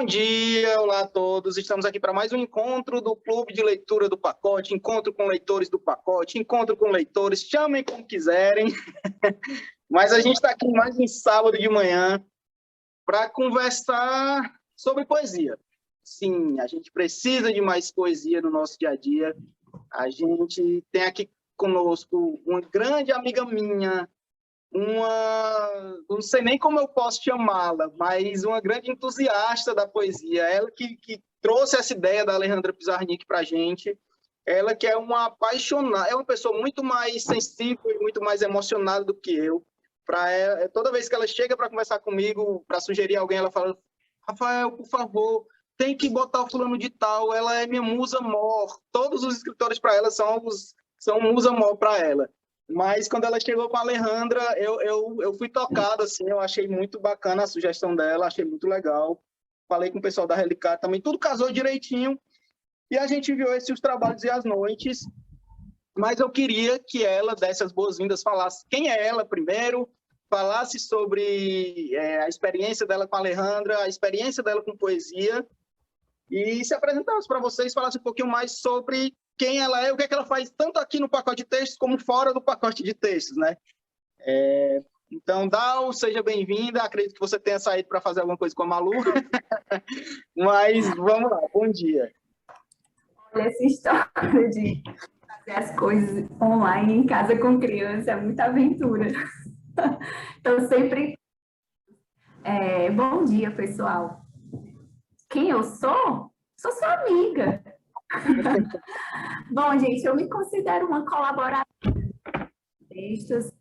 Bom dia, olá a todos. Estamos aqui para mais um encontro do Clube de Leitura do Pacote, encontro com leitores do Pacote, encontro com leitores, chamem como quiserem. Mas a gente está aqui mais um sábado de manhã para conversar sobre poesia. Sim, a gente precisa de mais poesia no nosso dia a dia. A gente tem aqui conosco uma grande amiga minha, não sei nem como eu posso chamá-la, mas uma grande entusiasta da poesia. Ela que trouxe essa ideia da Alejandra Pizarnik para a gente. Ela que é uma apaixonada, é uma pessoa muito mais sensível e muito mais emocionada do que eu. Toda vez que ela chega para conversar comigo, para sugerir alguém, ela fala: Rafael, por favor, tem que botar o fulano de tal, ela é minha musa mor. Todos os escritores para ela são musa mor para ela. Mas quando ela chegou com a Alejandra, eu fui tocado, assim, eu achei muito bacana a sugestão dela, achei muito legal. Falei com o pessoal da Relicário também, tudo casou direitinho. E a gente viu Os Trabalhos e as Noites. Mas eu queria que ela desse as boas-vindas, falasse quem é ela primeiro, falasse sobre a experiência dela com a Alejandra, a experiência dela com poesia, e se apresentasse para vocês, falasse um pouquinho mais sobre quem ela é, o que é que ela faz tanto aqui no pacote de textos como fora do pacote de textos, né? Então, Dal, seja bem-vinda. Acredito que você tenha saído para fazer alguma coisa com a Malu. Mas vamos lá, bom dia. Olha, essa história de fazer as coisas online em casa com criança é muita aventura. Então, sempre... bom dia, pessoal. Quem eu sou? Sou sua amiga. Bom, gente, eu me considero uma colaboradora de textos,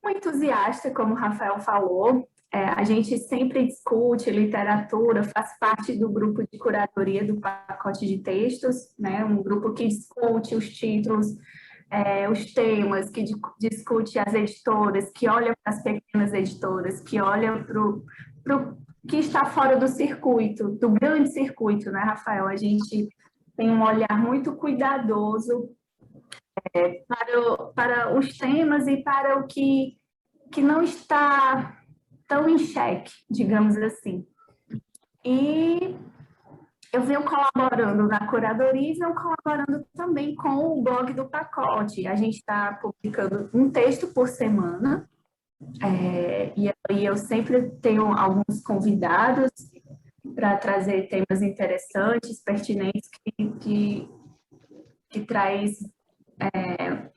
uma entusiasta, como o Rafael falou. A gente sempre discute literatura, faz parte do grupo de curadoria do pacote de textos, né? Um grupo que discute os títulos, os temas, que discute as editoras, que olha para as pequenas editoras, que olha para o que está fora do circuito, do grande circuito, né, Rafael? A gente tem um olhar muito cuidadoso para os temas e para o que não está tão em xeque, digamos assim. E eu venho colaborando na curadoria e venho colaborando também com o blog do Pacote. A gente está publicando um texto por semana, e aí eu sempre tenho alguns convidados para trazer temas interessantes, pertinentes, que traz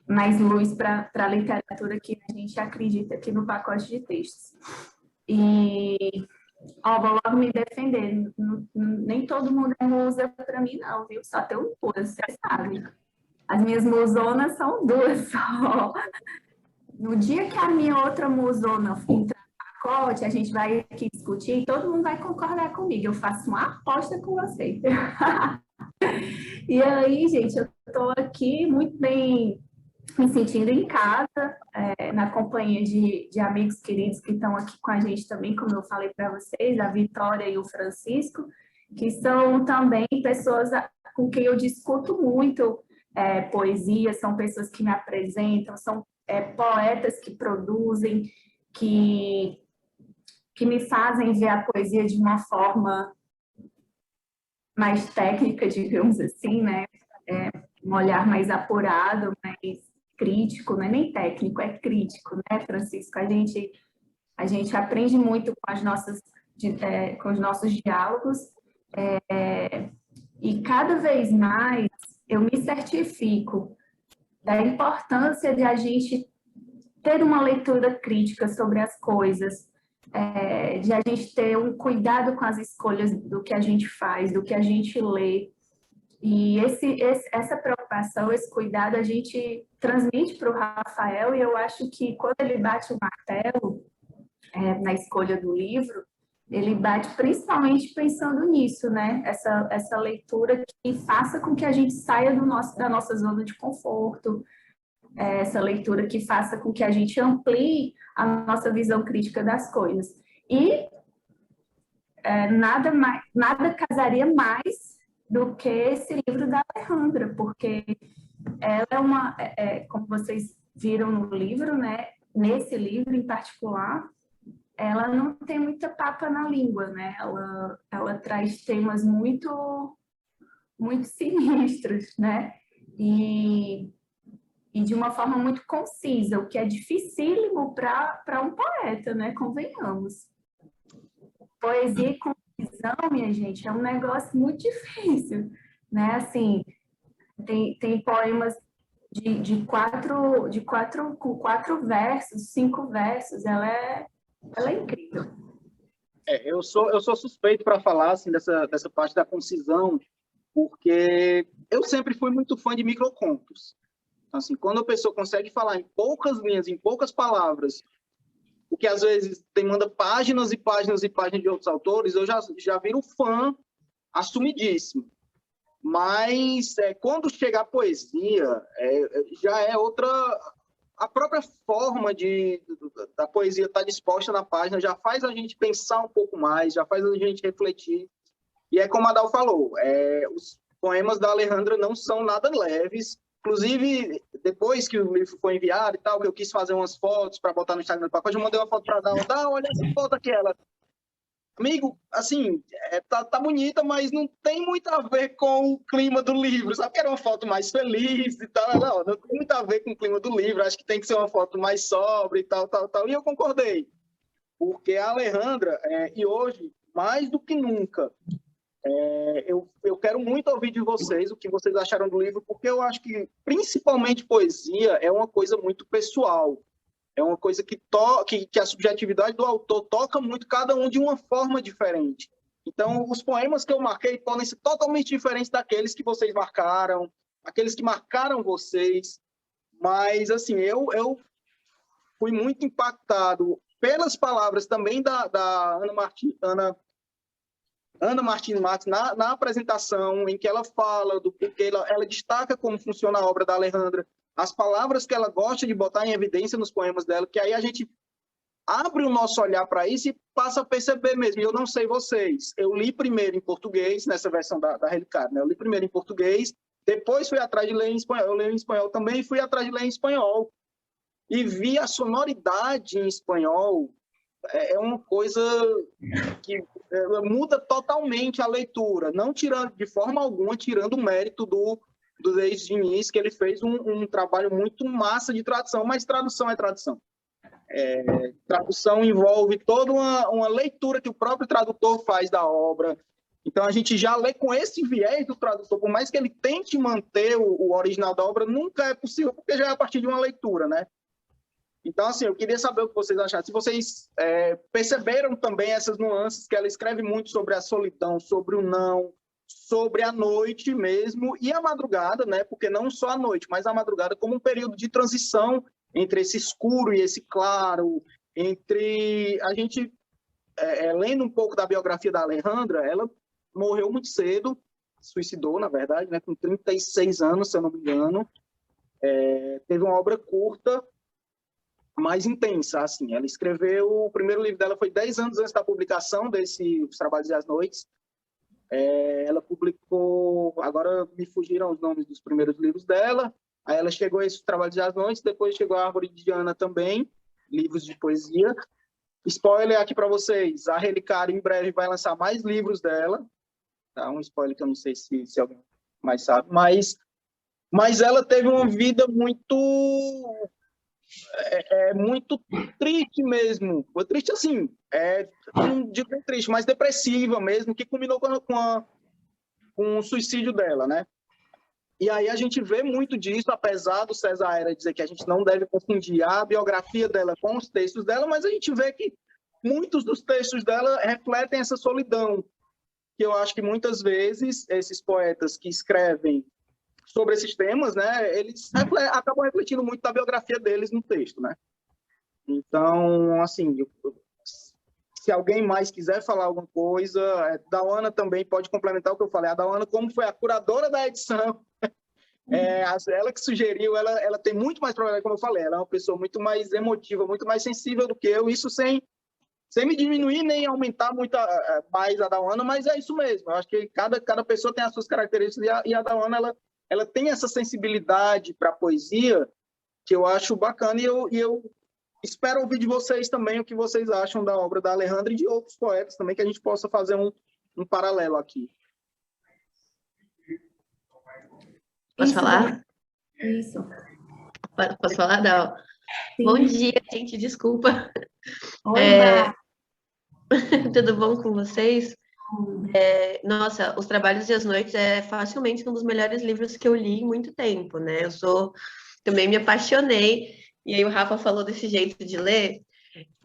mais luz para a literatura que a gente acredita aqui no pacote de textos. E vou logo me defender, nem todo mundo é musa para mim não, viu? Só tem um musa, você sabe. As minhas musonas são duas só. No dia que a minha outra musona entrar no pacote, a gente vai aqui discutir e todo mundo vai concordar comigo. Eu faço uma aposta com você. E aí, gente, eu estou aqui muito bem me sentindo em casa, na companhia de amigos queridos que estão aqui com a gente também, como eu falei para vocês, a Vitória e o Francisco, que são também pessoas com quem eu discuto muito poesia, são pessoas que me apresentam, são poetas que produzem, que me fazem ver a poesia de uma forma mais técnica, digamos assim, né? Um olhar mais apurado, mais crítico, não é nem técnico, é crítico, né, Francisco? A gente aprende muito com os nossos diálogos, e cada vez mais eu me certifico da importância de a gente ter uma leitura crítica sobre as coisas, de a gente ter um cuidado com as escolhas do que a gente faz, do que a gente lê. E essa preocupação, esse cuidado, a gente transmite para o Rafael, e eu acho que quando ele bate o martelo na escolha do livro, ele bate principalmente pensando nisso, né? Essa leitura que faça com que a gente saia da nossa zona de conforto, essa leitura que faça com que a gente amplie a nossa visão crítica das coisas. E nada casaria mais do que esse livro da Alejandra, porque ela como vocês viram no livro, né? Nesse livro em particular, ela não tem muita papa na língua, né? Ela traz temas muito, muito sinistros, né? E de uma forma muito concisa, o que é dificílimo para um poeta, né? Convenhamos. Poesia e concisão, minha gente, é um negócio muito difícil, né? Assim, tem poemas com 4 versos, 5 versos, ela é incrível. Eu sou suspeito para falar assim, dessa parte da concisão, porque eu sempre fui muito fã de microcontos. Então, assim, quando a pessoa consegue falar em poucas linhas, em poucas palavras, o que às vezes demanda páginas e páginas e páginas de outros autores, eu já viro fã assumidíssimo. Mas quando chega a poesia, já é outra... A própria forma da poesia estar disposta na página já faz a gente pensar um pouco mais, já faz a gente refletir. E é como a Dal falou, os poemas da Alejandra não são nada leves. Inclusive, depois que o livro foi enviado e tal, que eu quis fazer umas fotos para botar no Instagram do pacote, eu mandei uma foto para a Dal, olha essa foto aqui, ela... Amigo, assim, tá bonita, mas não tem muito a ver com o clima do livro. Sabe que era uma foto mais feliz e tal? Não tem muito a ver com o clima do livro. Acho que tem que ser uma foto mais sóbria e tal. E eu concordei. Porque a Alejandra, e hoje, mais do que nunca, eu quero muito ouvir de vocês o que vocês acharam do livro, porque eu acho que, principalmente poesia, é uma coisa muito pessoal. É uma coisa que a subjetividade do autor toca muito cada um de uma forma diferente. Então, os poemas que eu marquei podem ser totalmente diferentes daqueles que vocês marcaram, aqueles que marcaram vocês. Mas, assim, eu fui muito impactado pelas palavras também da Ana Martins Marques na apresentação, em que ela fala do porquê, ela destaca como funciona a obra da Alejandra, as palavras que ela gosta de botar em evidência nos poemas dela, que aí a gente abre o nosso olhar para isso e passa a perceber mesmo. Eu não sei vocês, eu li primeiro em português, nessa versão da Relicário, né? Eu li primeiro em português, depois fui atrás de ler em espanhol. Eu leio em espanhol também e fui atrás de ler em espanhol. E vi a sonoridade em espanhol, é uma coisa que muda totalmente a leitura, não tirando, de forma alguma, tirando o mérito do Deis Diniz, que ele fez um trabalho muito massa de tradução, mas tradução é tradução. Tradução envolve toda uma leitura que o próprio tradutor faz da obra. Então, a gente já lê com esse viés do tradutor, por mais que ele tente manter o original da obra, nunca é possível, porque já é a partir de uma leitura, né? Então, assim, eu queria saber o que vocês acharam. Se vocês perceberam também essas nuances, que ela escreve muito sobre a solidão, sobre o não, sobre a noite mesmo, e a madrugada, né? Porque não só a noite, mas a madrugada como um período de transição entre esse escuro e esse claro, entre... A gente, lendo um pouco da biografia da Alejandra, ela morreu muito cedo, suicidou, na verdade, né? Com 36 anos, se eu não me engano. Teve uma obra curta, mais intensa, assim. Ela escreveu... O primeiro livro dela foi 10 anos antes da publicação Os Trabalhos e as Noites. Ela publicou... Agora me fugiram os nomes dos primeiros livros dela. Aí ela chegou a Os Trabalhos e as Noites, depois chegou a Árvore de Diana também, livros de poesia. Spoiler aqui para vocês, a Relicário em breve vai lançar mais livros dela. Tá? Um spoiler que eu não sei se alguém mais sabe. Mas ela teve uma vida muito... muito triste mesmo. Foi triste assim, não digo bem triste, mas depressiva mesmo, que culminou com o suicídio dela, né? E aí a gente vê muito disso, apesar do César Aira dizer que a gente não deve confundir a biografia dela com os textos dela, mas a gente vê que muitos dos textos dela refletem essa solidão, que eu acho que muitas vezes esses poetas que escrevem sobre esses temas, né, eles acabam refletindo muito da biografia deles no texto, né? Então, assim, se alguém mais quiser falar alguma coisa, Dauana também pode complementar o que eu falei. A Dauana, como foi a curadora da edição, ela que sugeriu, ela tem muito mais problema, como eu falei, ela é uma pessoa muito mais emotiva, muito mais sensível do que eu, isso sem me diminuir nem aumentar muito mais a Dauana, mas é isso mesmo. Eu acho que cada pessoa tem as suas características e a Dauana, ela tem essa sensibilidade para a poesia que eu acho bacana e eu espero ouvir de vocês também o que vocês acham da obra da Alejandra e de outros poetas também, que a gente possa fazer um paralelo aqui. Posso falar? Isso. Posso falar? Não. Sim. Bom dia, gente, desculpa. Oi, Tudo bom com vocês? Nossa, Os Trabalhos e as Noites é facilmente um dos melhores livros que eu li em muito tempo, né? Também me apaixonei, e aí o Rafa falou desse jeito de ler,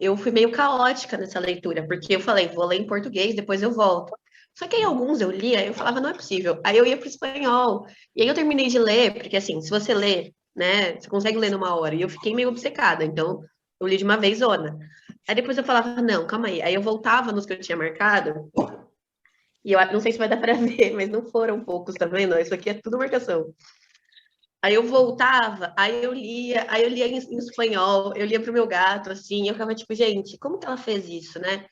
eu fui meio caótica nessa leitura, porque eu falei, vou ler em português, depois eu volto. Só que aí alguns eu lia, eu falava, não é possível. Aí eu ia para o espanhol, e aí eu terminei de ler, porque assim, se você lê, né, você consegue ler numa hora, e eu fiquei meio obcecada, então eu li de uma vez, zona. Aí depois eu falava, não, calma aí. Aí eu voltava nos que eu tinha marcado, e eu não sei se vai dar para ver, mas não foram poucos, tá vendo? Isso aqui é tudo marcação. Aí eu voltava, aí eu lia em espanhol, eu lia pro meu gato, assim, eu ficava tipo, gente, como que ela fez isso, né?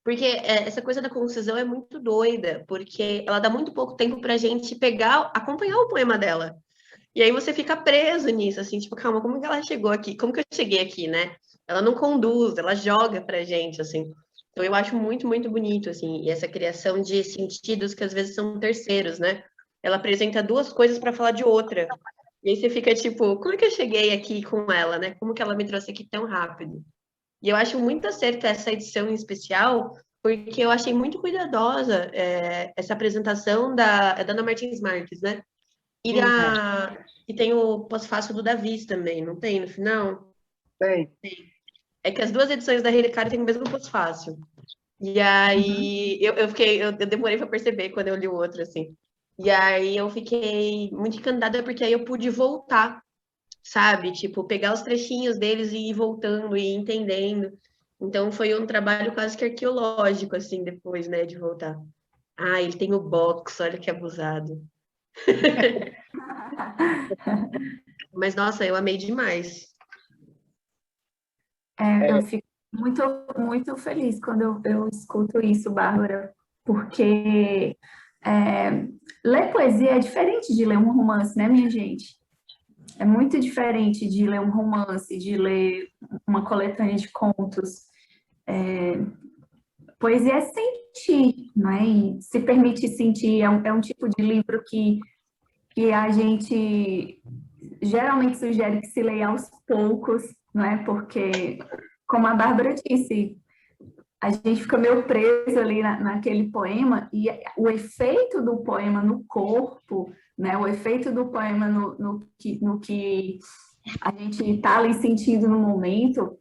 Porque essa coisa da concisão é muito doida, porque ela dá muito pouco tempo pra gente pegar, acompanhar o poema dela. E aí você fica preso nisso, assim, tipo, calma, como que ela chegou aqui? Como que eu cheguei aqui, né? Ela não conduz, ela joga pra gente, assim. Então eu acho muito, muito bonito, assim, e essa criação de sentidos que às vezes são terceiros, né? Ela apresenta duas coisas para falar de outra. E aí você fica tipo, como é que eu cheguei aqui com ela, né? Como que ela me trouxe aqui tão rápido? E eu acho muito acerto essa edição em especial, porque eu achei muito cuidadosa essa apresentação da Ana Martins Marques, né? E tem o pós-fácil do Davis também, não tem no final? Tem. É que as duas edições da Relicário têm o mesmo pós-fácil. E aí eu demorei para perceber quando eu li o outro, assim. E aí eu fiquei muito encantada porque aí eu pude voltar, sabe? Tipo, pegar os trechinhos deles e ir voltando e entendendo. Então foi um trabalho quase que arqueológico, assim, depois, né, de voltar. Ah, ele tem o box, olha que abusado. Mas, nossa, eu amei demais. Eu fico muito, muito feliz quando eu escuto isso, Bárbara, porque ler poesia é diferente de ler um romance, né, minha gente? É muito diferente de ler um romance, de ler uma coletânea de contos. Poesia é sentir, não é? E se permitir sentir, é um tipo de livro que a gente geralmente sugere que se leia aos poucos, não é? Porque, como a Bárbara disse, a gente fica meio preso ali naquele poema e o efeito do poema no corpo, né? O efeito do poema no que a gente está ali sentindo no momento,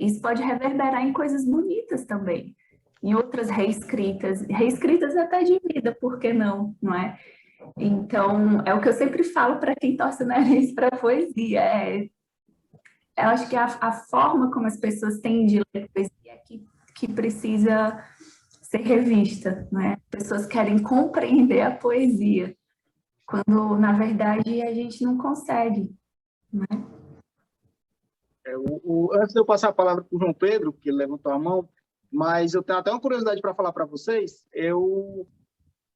isso pode reverberar em coisas bonitas também, em outras reescritas até de vida, por que não, não é? Então, é o que eu sempre falo para quem torce o nariz para a poesia, eu acho que a forma como as pessoas têm de ler poesia é que precisa ser revista, né? Pessoas querem compreender a poesia, quando, na verdade, a gente não consegue, né? Antes de eu passar a palavra para o João Pedro, que ele levantou a mão, mas eu tenho até uma curiosidade para falar para vocês.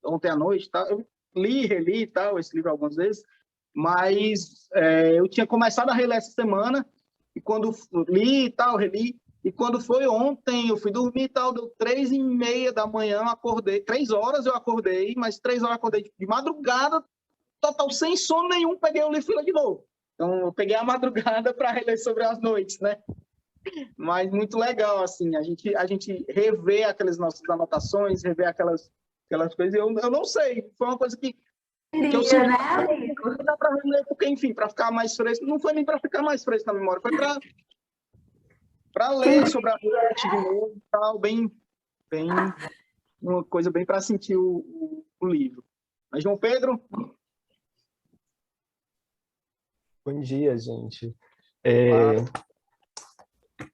Ontem à noite, tá, eu reli tal, esse livro algumas vezes, mas eu tinha começado a reler essa semana, e quando li e tal, reli, e quando foi ontem, eu fui dormir e tal, deu 3h30 da manhã, acordei, 3 horas eu acordei, mas 3 horas eu acordei de madrugada, total, sem sono nenhum, peguei o livro e fui ler de novo. Então, eu peguei a madrugada para reler sobre as noites, né? Mas muito legal, assim, a gente rever aquelas nossas anotações, rever aquelas coisas. Eu não sei, foi uma coisa que eu senti, né, não dá para reler, porque, enfim, para ficar mais fresco, não foi nem para ficar mais fresco na memória, foi para ler sobre a noite de novo e tal, bem, uma coisa bem para sentir o livro. Mas, João Pedro? Bom dia, gente.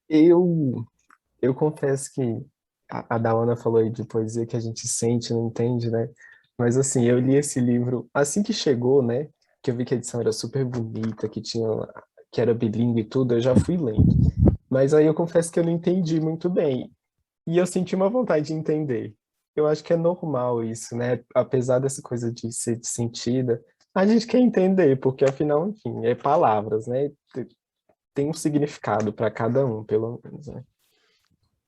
Eu confesso que a Dawana falou aí de poesia que a gente sente, não entende, né? Mas assim, eu li esse livro assim que chegou, né? Que eu vi que a edição era super bonita, que era bilíngue e tudo, eu já fui lendo. Mas aí eu confesso que eu não entendi muito bem. E eu senti uma vontade de entender. Eu acho que é normal isso, né? Apesar dessa coisa de ser sentida, a gente quer entender, porque afinal, enfim, é palavras, né? tem um significado para cada um, pelo menos, né?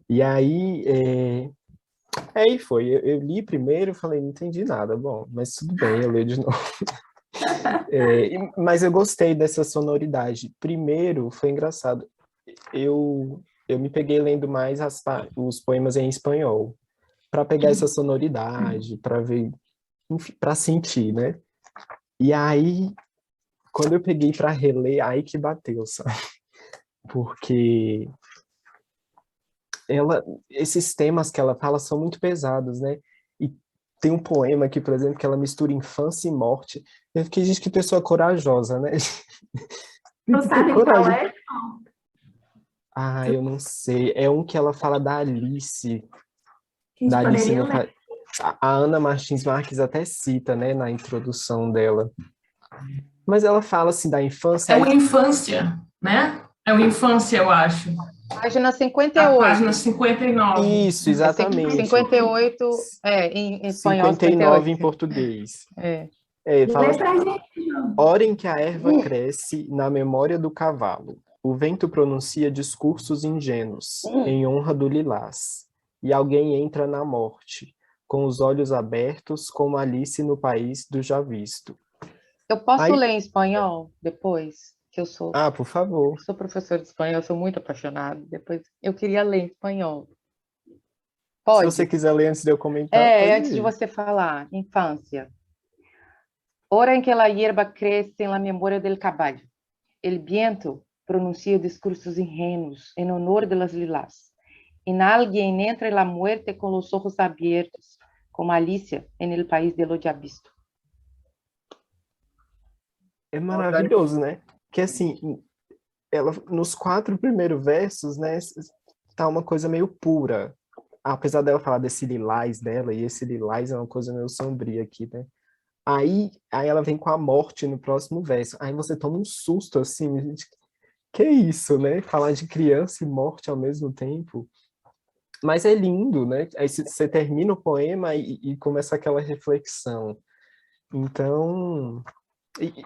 E aí foi, eu li primeiro, falei, não entendi nada, bom, mas tudo bem, eu leio de novo. Mas eu gostei dessa sonoridade. Primeiro, foi engraçado, eu me peguei lendo mais os poemas em espanhol, para pegar essa sonoridade, para ver, para sentir, né? E aí, quando eu peguei para reler, aí que bateu, sabe? Porque esses temas que ela fala são muito pesados, né? E tem um poema aqui, por exemplo, que ela mistura infância e morte. Eu fiquei, gente, que pessoa corajosa, né? Tem Tu que ter sabe qual coragem. é? Ah, eu não sei. É um que ela fala da Alice. Que a gente Da Alice poderia no... ler. A Ana Martins Marques até cita, né, na introdução dela. Mas ela fala, assim, da infância. É uma infância, né? É uma infância, eu acho. Página A 58. página 59. Isso, exatamente. 58, em espanhol, 59 em 58. português. É. Fala, Lê pra gente, João. hora em que a erva cresce na memória do cavalo, o vento pronuncia discursos ingênuos em honra do lilás, e alguém entra na morte, com os olhos abertos como Alice no país do já visto. Eu posso Aí- ler em espanhol depois? Que eu sou por favor. professor de espanhol, sou muito apaixonada. Depois eu queria ler em espanhol. Se Pode? você quiser ler antes de eu comentar, pode Antes de ler. você falar, infância. Hora en que la hierba crece en la memoria del caballo. El viento pronuncia discursos ingenuos en honor de las lilas. En alguien entra la muerte con los ojos abiertos, como Alicia en el país de lo ya visto. É maravilhoso, né? Que assim, ela nos 4 primeiros versos, né, tá uma coisa meio pura. Apesar dela falar desse lilás dela, e esse lilás é uma coisa meio sombria aqui, né? Aí ela vem com a morte no próximo verso. Aí você toma um susto, assim, gente, que isso, né? Falar de criança e morte ao mesmo tempo. Mas é lindo, né? Aí você termina o poema e começa aquela reflexão. Então,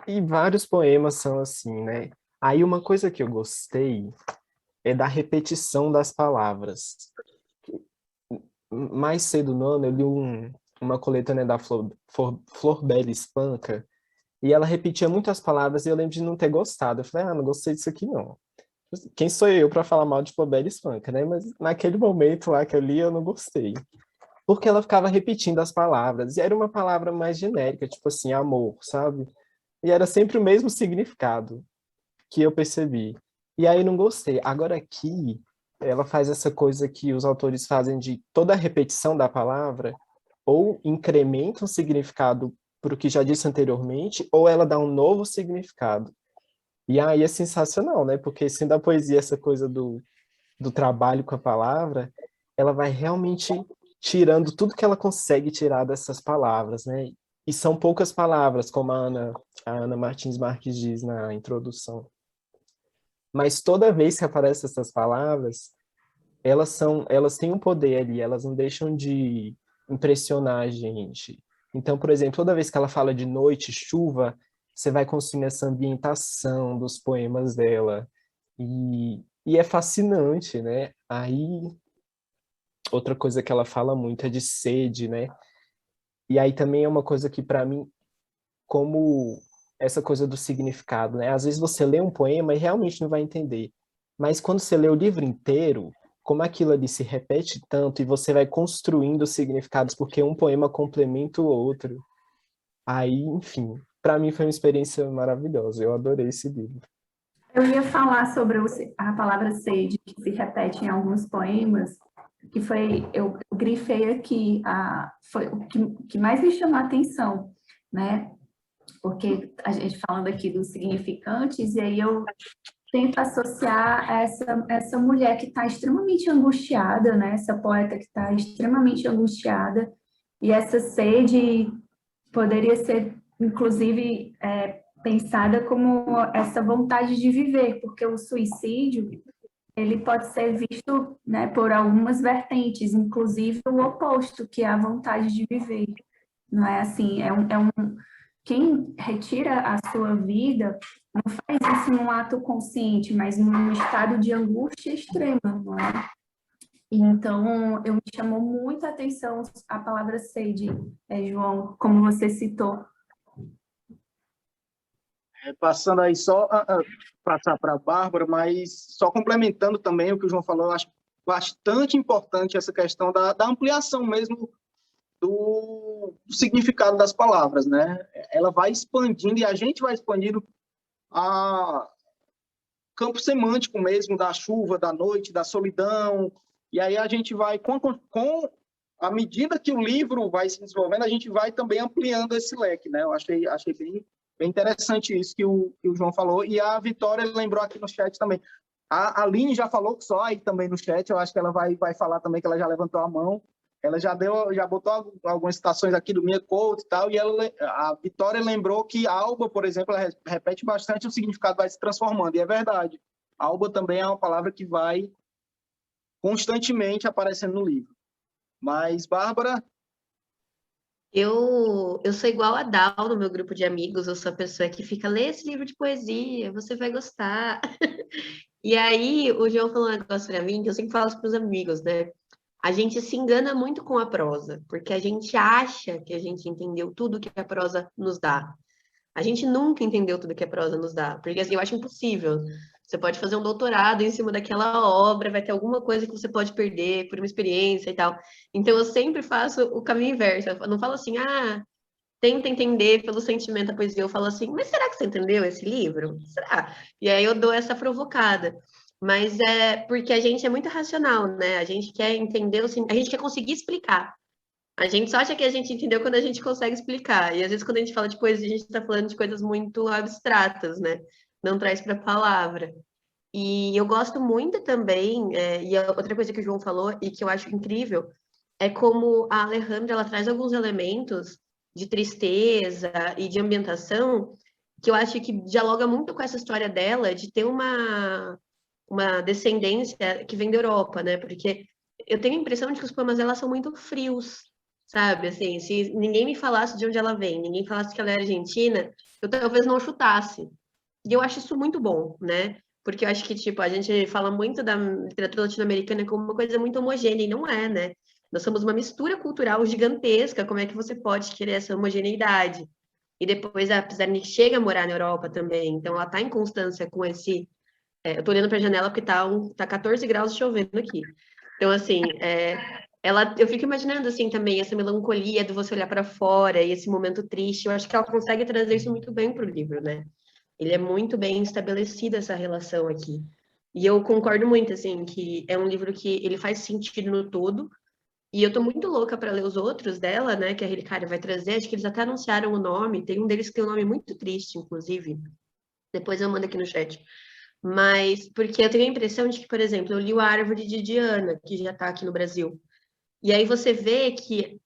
e vários poemas são assim, né? Aí uma coisa que eu gostei é da repetição das palavras. Mais cedo no ano eu li uma coletânea da Flor Bela Espanca, e ela repetia muitas palavras e eu lembro de não ter gostado. Eu falei, não gostei disso aqui não. Quem sou eu para falar mal de Flor Bela Espanca, né? Mas naquele momento lá que eu li, eu não gostei. Porque ela ficava repetindo as palavras, e era uma palavra mais genérica, tipo assim, amor, sabe? E era sempre o mesmo significado que eu percebi. E aí não gostei. Agora aqui, ela faz essa coisa que os autores fazem de toda a repetição da palavra, ou incrementa um significado para o que já disse anteriormente, ou ela dá um novo significado. E aí é sensacional, né? Porque sendo a poesia essa coisa do trabalho com a palavra, ela vai realmente tirando tudo que ela consegue tirar dessas palavras, né? E são poucas palavras, como a Ana Martins Marques diz na introdução. Mas toda vez que aparecem essas palavras, elas têm um poder ali, elas não deixam de impressionar a gente. Então, por exemplo, toda vez que ela fala de noite, chuva, você vai construindo essa ambientação dos poemas dela. E é fascinante, né? Aí, outra coisa que ela fala muito é de sede, né? E aí também é uma coisa que, para mim, como essa coisa do significado, né? Às vezes você lê um poema e realmente não vai entender. Mas quando você lê o livro inteiro, como aquilo ali se repete tanto e você vai construindo significados, porque um poema complementa o outro. Aí, enfim, para mim foi uma experiência maravilhosa. Eu adorei esse livro. Eu ia falar sobre a palavra sede, que se repete em alguns poemas, que foi, eu grifei aqui, foi o que mais me chamou a atenção, né? Porque a gente falando aqui dos significantes, e aí eu tento associar essa mulher que está extremamente angustiada, né? Essa poeta que está extremamente angustiada, e essa sede poderia ser, inclusive, pensada como essa vontade de viver, porque o suicídio ele pode ser visto, né, por algumas vertentes, inclusive o oposto, que é a vontade de viver. Não é assim, quem retira a sua vida não faz isso num ato consciente, mas num estado de angústia extrema, não é? Então, me chamou muito a atenção a palavra sede, João, como você citou. Passando aí só passar para a Bárbara, mas só complementando também o que o João falou, eu acho bastante importante essa questão da ampliação mesmo do significado das palavras, né? Ela vai expandindo e a gente vai expandindo a campo semântico mesmo da chuva, da noite, da solidão, e aí a gente vai, com a medida que o livro vai se desenvolvendo, a gente vai também ampliando esse leque, né? Eu achei bem interessante isso que o João falou, e a Vitória lembrou aqui no chat também. A Aline já falou que só aí também no chat, eu acho que ela vai falar também, que ela já levantou a mão, ela já botou algumas citações aqui do Mia Couto e tal, e a Vitória lembrou que alba, por exemplo, ela repete bastante, o significado vai se transformando, e é verdade. Alba também é uma palavra que vai constantemente aparecendo no livro. Mas, Bárbara... Eu sou igual a Dal no meu grupo de amigos, eu sou a pessoa que fica, lê esse livro de poesia, você vai gostar. E aí, o João falou um negócio pra mim, que eu sempre falo para os amigos, né? A gente se engana muito com a prosa, porque a gente acha que a gente entendeu tudo que a prosa nos dá. A gente nunca entendeu tudo que a prosa nos dá, porque assim, eu acho impossível. Você pode fazer um doutorado em cima daquela obra, vai ter alguma coisa que você pode perder por uma experiência e tal. Então, eu sempre faço o caminho inverso. Eu não falo assim, tenta entender pelo sentimento da poesia. Eu falo assim, mas será que você entendeu esse livro? Será? E aí eu dou essa provocada. Mas é porque a gente é muito racional, né? A gente quer entender, a gente quer conseguir explicar. A gente só acha que a gente entendeu quando a gente consegue explicar. E às vezes, quando a gente fala de poesia, a gente está falando de coisas muito abstratas, né? Não traz para a palavra. E eu gosto muito também, e a outra coisa que o João falou, e que eu acho incrível, é como a Alejandra ela traz alguns elementos de tristeza e de ambientação que eu acho que dialoga muito com essa história dela de ter uma descendência que vem da Europa, né? Porque eu tenho a impressão de que os poemas dela são muito frios, sabe? Assim, se ninguém me falasse de onde ela vem, ninguém falasse que ela é argentina, eu talvez não chutasse. E eu acho isso muito bom, né? Porque eu acho que, tipo, a gente fala muito da literatura latino-americana como uma coisa muito homogênea, e não é, né? Nós somos uma mistura cultural gigantesca, como é que você pode querer essa homogeneidade? E depois a Pizarnik chega a morar na Europa também, então ela está em constância com esse... eu estou olhando para a janela porque tá 14 graus chovendo aqui. Então, assim, eu fico imaginando, assim, também essa melancolia de você olhar para fora e esse momento triste. Eu acho que ela consegue trazer isso muito bem para o livro, né? Ele é muito bem estabelecida essa relação aqui. E eu concordo muito, assim, que é um livro que ele faz sentido no todo. E eu tô muito louca para ler os outros dela, né, que a Relicária vai trazer. Acho que eles até anunciaram o nome. Tem um deles que tem um nome muito triste, inclusive. Depois eu mando aqui no chat. Mas, porque eu tenho a impressão de que, por exemplo, eu li o A Árvore de Diana, que já está aqui no Brasil. E aí você vê que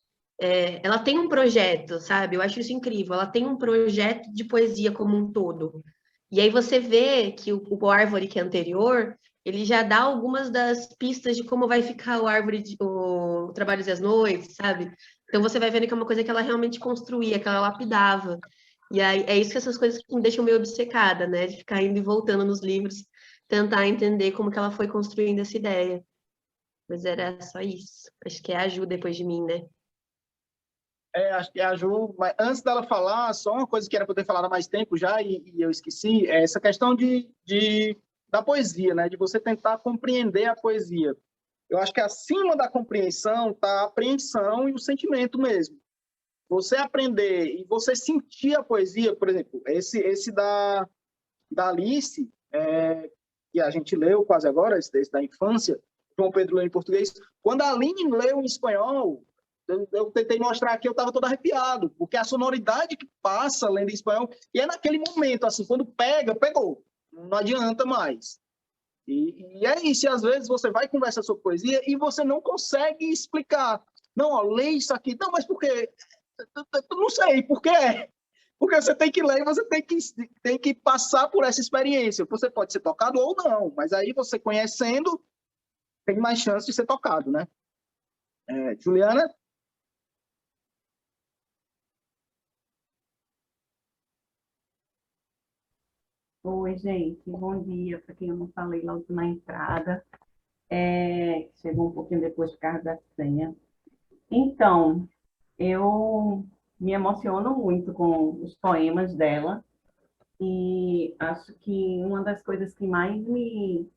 ela tem um projeto, sabe? Eu acho isso incrível. Ela tem um projeto de poesia como um todo. E aí você vê que o Árvore, que é anterior, ele já dá algumas das pistas de como vai ficar o Trabalhos e as Noites, sabe? Então você vai vendo que é uma coisa que ela realmente construía, que ela lapidava. E aí é isso que essas coisas que me deixam meio obcecada, né? De ficar indo e voltando nos livros, tentar entender como que ela foi construindo essa ideia. Mas era só isso. Acho que é a Ju depois de mim, né? Acho que a Ju, mas antes dela falar, só uma coisa que era para eu ter falado há mais tempo já, e eu esqueci, é essa questão da poesia, né? De você tentar compreender a poesia. Eu acho que acima da compreensão está a apreensão e o sentimento mesmo. Você aprender e você sentir a poesia, por exemplo, esse da Alice, que a gente leu quase agora, esse da infância, João Pedro leu em português. Quando a Aline leu em espanhol, eu tentei mostrar aqui, eu estava todo arrepiado, porque a sonoridade que passa lendo em espanhol, e é naquele momento, assim, quando pegou, não adianta mais. E é isso, e às vezes você vai conversar sobre poesia e você não consegue explicar. Não, ó, lê isso aqui. Não, mas por quê? Eu não sei, por quê? Porque você tem que ler e você tem que passar por essa experiência. Você pode ser tocado ou não, mas aí você conhecendo, tem mais chance de ser tocado, né? Juliana? Oi, gente, bom dia. Para quem eu não falei logo na entrada, chegou um pouquinho depois por causa da senha. Então, eu me emociono muito com os poemas dela e acho que uma das coisas que mais me...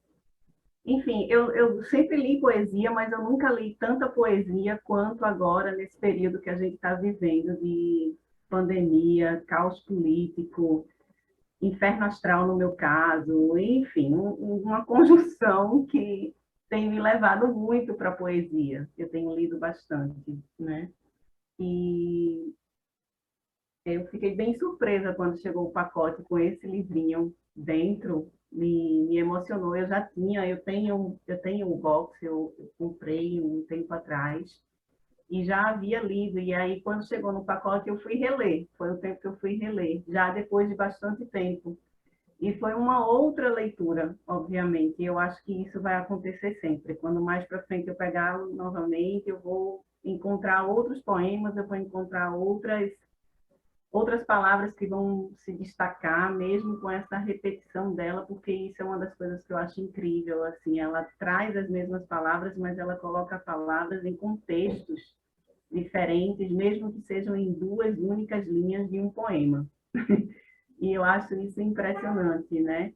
Enfim, eu sempre li poesia, mas eu nunca li tanta poesia quanto agora, nesse período que a gente está vivendo de pandemia, caos político, inferno astral no meu caso, enfim, uma conjunção que tem me levado muito para a poesia. Eu tenho lido bastante, né? E eu fiquei bem surpresa quando chegou o pacote com esse livrinho dentro, me emocionou. Eu tenho o box, eu comprei um tempo atrás e já havia lido, e aí quando chegou no pacote eu fui reler, foi o tempo que eu fui reler, já depois de bastante tempo. E foi uma outra leitura, obviamente. E eu acho que isso vai acontecer sempre. Quando mais para frente eu pegá-lo novamente, eu vou encontrar outros poemas, eu vou encontrar outras palavras que vão se destacar, mesmo com essa repetição dela, porque isso é uma das coisas que eu acho incrível. Assim, ela traz as mesmas palavras, mas ela coloca palavras em contextos diferentes, mesmo que sejam em duas únicas linhas de um poema. E eu acho isso impressionante, né?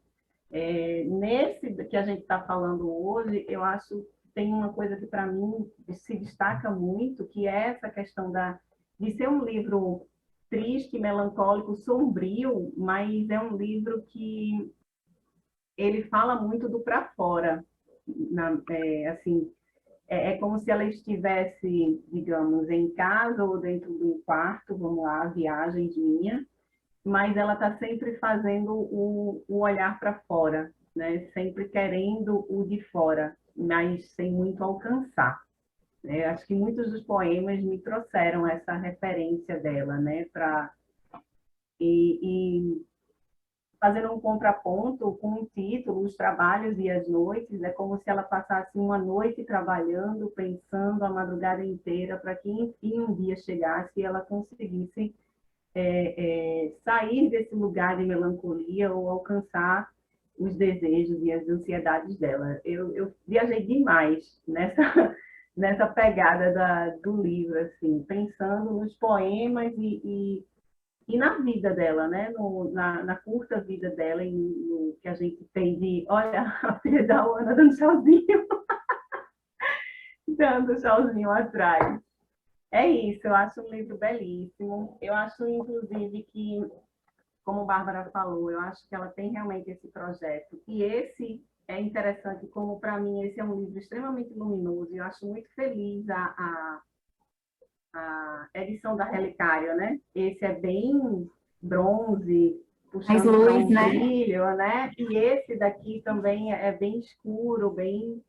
Nesse que a gente está falando hoje, eu acho que tem uma coisa que para mim se destaca muito, que é essa questão de ser um livro triste, melancólico, sombrio, mas é um livro que ele fala muito do para fora, assim, é como se ela estivesse, digamos, em casa ou dentro de um quarto, vamos lá, viagens minha, mas ela está sempre fazendo o olhar para fora, né? Sempre querendo o de fora, mas sem muito alcançar. Acho que muitos dos poemas me trouxeram essa referência dela, né? E fazendo um contraponto com o título, Os Trabalhos e as Noites, é como se ela passasse uma noite trabalhando, pensando a madrugada inteira, para que enfim um dia chegasse e ela conseguisse sair desse lugar de melancolia ou alcançar os desejos e as ansiedades dela. Eu viajei demais nessa pegada do livro, assim, pensando nos poemas e na vida dela, né? Na curta vida dela e no que a gente tem de... Olha, a filha da Ana dando tchauzinho, dando tchauzinho atrás. É isso, eu acho um livro belíssimo. Eu acho, inclusive, que, como Bárbara falou, eu acho que ela tem realmente esse projeto. E esse é interessante, como para mim esse é um livro extremamente luminoso. Eu acho muito feliz a edição da Relicário, né? Esse é bem bronze, Mais puxando para luz, um né? brilho, né? E esse daqui também é bem escuro, bem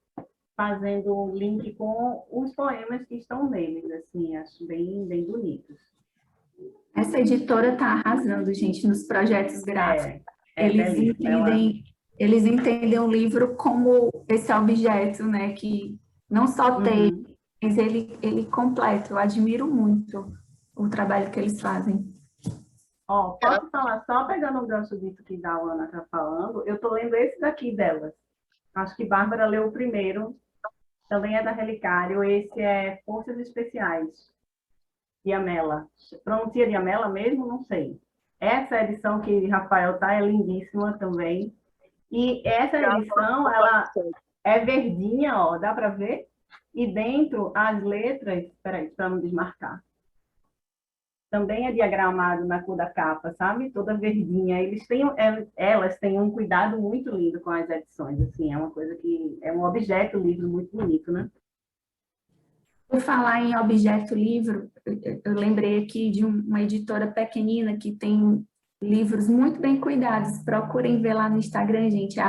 fazendo um link com os poemas que estão neles, assim, acho bem, bem bonitos. Essa editora está arrasando, gente, nos projetos gráficos. Belíssimo. Eles entendem o livro como esse objeto, né, que não só tem, mas ele completa. Eu admiro muito o trabalho que eles fazem. Posso falar, só pegando o gancho disso que a Ana está falando, eu estou lendo esse daqui delas. Acho que Bárbara leu o primeiro, também é da Relicário, esse é Forças Especiais, Diamela. Pronuncia Diamela mesmo? Não sei. Essa edição que Rafael tá é lindíssima também. E essa edição, ela é verdinha, ó, dá para ver? E dentro, as letras... Espera para não desmarcar. Também é diagramado na cor da capa, sabe? Toda verdinha. Elas têm um cuidado muito lindo com as edições, assim, é uma coisa que... É um objeto livro muito bonito, né? Por falar em objeto livro, eu lembrei aqui de uma editora pequenina que tem livros muito bem cuidados. Procurem ver lá no Instagram, gente,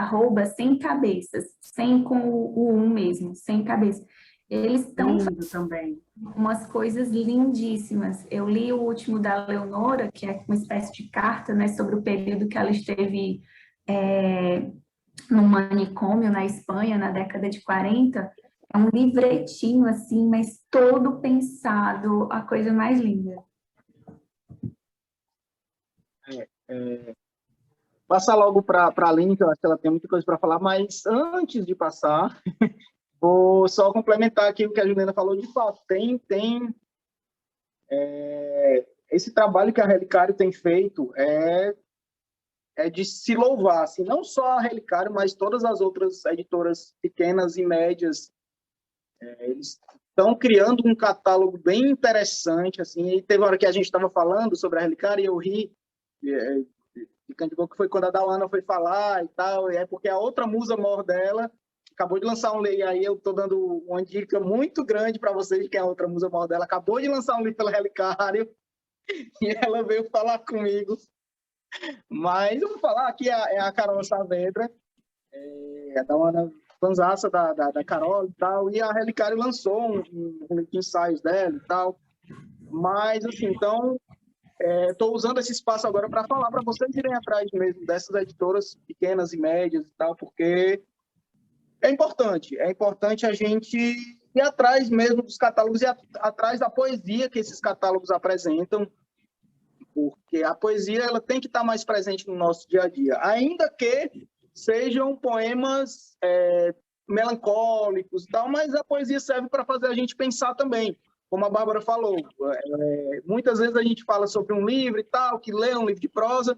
@sem cabeças, sem com o mesmo, sem cabeça. Eles estão também umas coisas lindíssimas. Eu li o último da Leonora, que é uma espécie de carta, né, sobre o período que ela esteve no manicômio na Espanha, na década de 40. É um livretinho, assim, mas todo pensado, a coisa mais linda. passar logo para a Aline, que eu acho que ela tem muita coisa para falar, mas antes de passar, vou só complementar aqui o que a Juliana falou. De fato, esse trabalho que a Relicário tem feito é de se louvar, assim, não só a Relicário, mas todas as outras editoras pequenas e médias. Eles estão criando um catálogo bem interessante, assim, e teve uma hora que a gente estava falando sobre a Relicário e eu ri, ficando de boca, que foi quando a Dawana foi falar e tal, e é porque a outra musa maior dela acabou de lançar um livro, aí eu estou dando uma dica muito grande para vocês, que é a outra musa maior dela, acabou de lançar um livro pela Relicário, e ela veio falar comigo. Mas eu vou falar aqui, é a Carol Saavedra, a Dawana fanzaça da Carol e tal, e a Relicário lançou um livro de ensaios dela e tal. Mas, assim, então, estou usando esse espaço agora para falar para vocês irem atrás mesmo dessas editoras pequenas e médias e tal, porque é importante a gente ir atrás mesmo dos catálogos e atrás da poesia que esses catálogos apresentam, porque a poesia ela tem que estar mais presente no nosso dia a dia, ainda que sejam poemas melancólicos e tal, mas a poesia serve para fazer a gente pensar também. Como a Bárbara falou, muitas vezes a gente fala sobre um livro e tal, que lê um livro de prosa,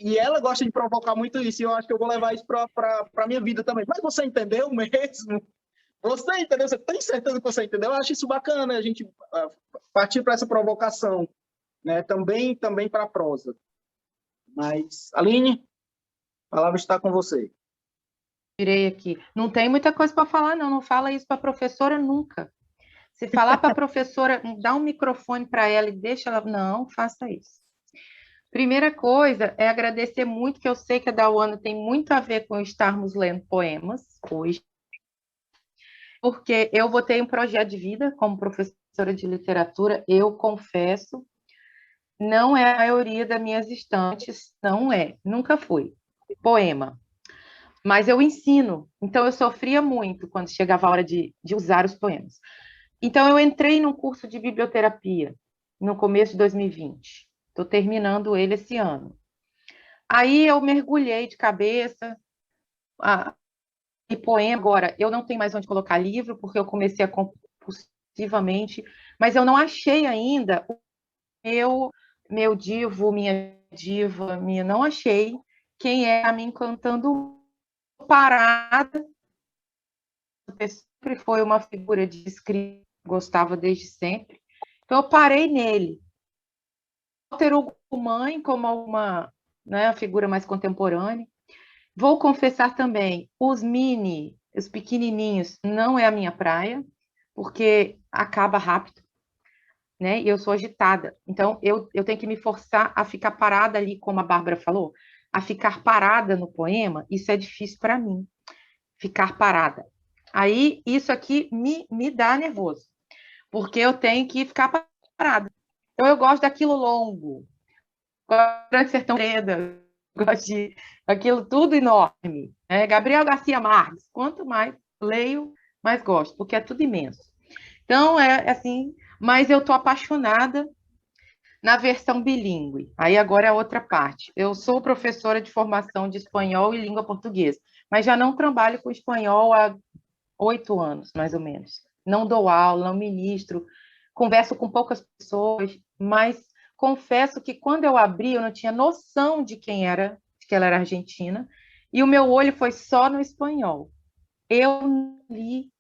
e ela gosta de provocar muito isso, e eu acho que eu vou levar isso para a minha vida também. Mas você entendeu mesmo? Você entendeu? Você tem certeza que você entendeu? Eu acho isso bacana, a gente partir para essa provocação, né? Também para a prosa. Mas, Aline, a palavra está com você. Tirei aqui. Não tem muita coisa para falar, não. Não fala isso para a professora nunca. Se falar para a professora, dá um microfone para ela e deixa ela... Não, faça isso. Primeira coisa é agradecer muito, que eu sei que a Dawana tem muito a ver com estarmos lendo poemas hoje, porque eu botei um projeto de vida como professora de literatura, eu confesso, não é a maioria das minhas estantes, não é, nunca fui, poema. Mas eu ensino, então eu sofria muito quando chegava a hora de usar os poemas. Então eu entrei num curso de biblioterapia no começo de 2020. Estou terminando ele esse ano. Aí eu mergulhei de cabeça em poema. Agora, eu não tenho mais onde colocar livro, porque eu comecei a compulsivamente, mas eu não achei ainda o meu divo, minha diva, não achei quem é a me encantando parada. Sempre foi uma figura de escrita, gostava desde sempre. Então, eu parei nele. Walter Hugo Mãe, como uma figura mais contemporânea. Vou confessar também, os pequenininhos, não é a minha praia, porque acaba rápido, né? E eu sou agitada. Então, eu tenho que me forçar a ficar parada ali, como a Bárbara falou, a ficar parada no poema, isso é difícil para mim, ficar parada. Aí, isso aqui me dá nervoso, porque eu tenho que ficar parada. Então, eu gosto daquilo longo, gosto de Sertão Preda, gosto de aquilo tudo enorme. Né? Gabriel Garcia Marques, quanto mais leio, mais gosto, porque é tudo imenso. Então, é assim, mas eu estou apaixonada na versão bilíngue. Aí agora é a outra parte. Eu sou professora de formação de espanhol e língua portuguesa, mas já não trabalho com espanhol há 8 anos, mais ou menos. Não dou aula, não ministro, converso com poucas pessoas, mas confesso que quando eu abri, eu não tinha noção de quem era, de que ela era argentina, e o meu olho foi só no espanhol. Eu não li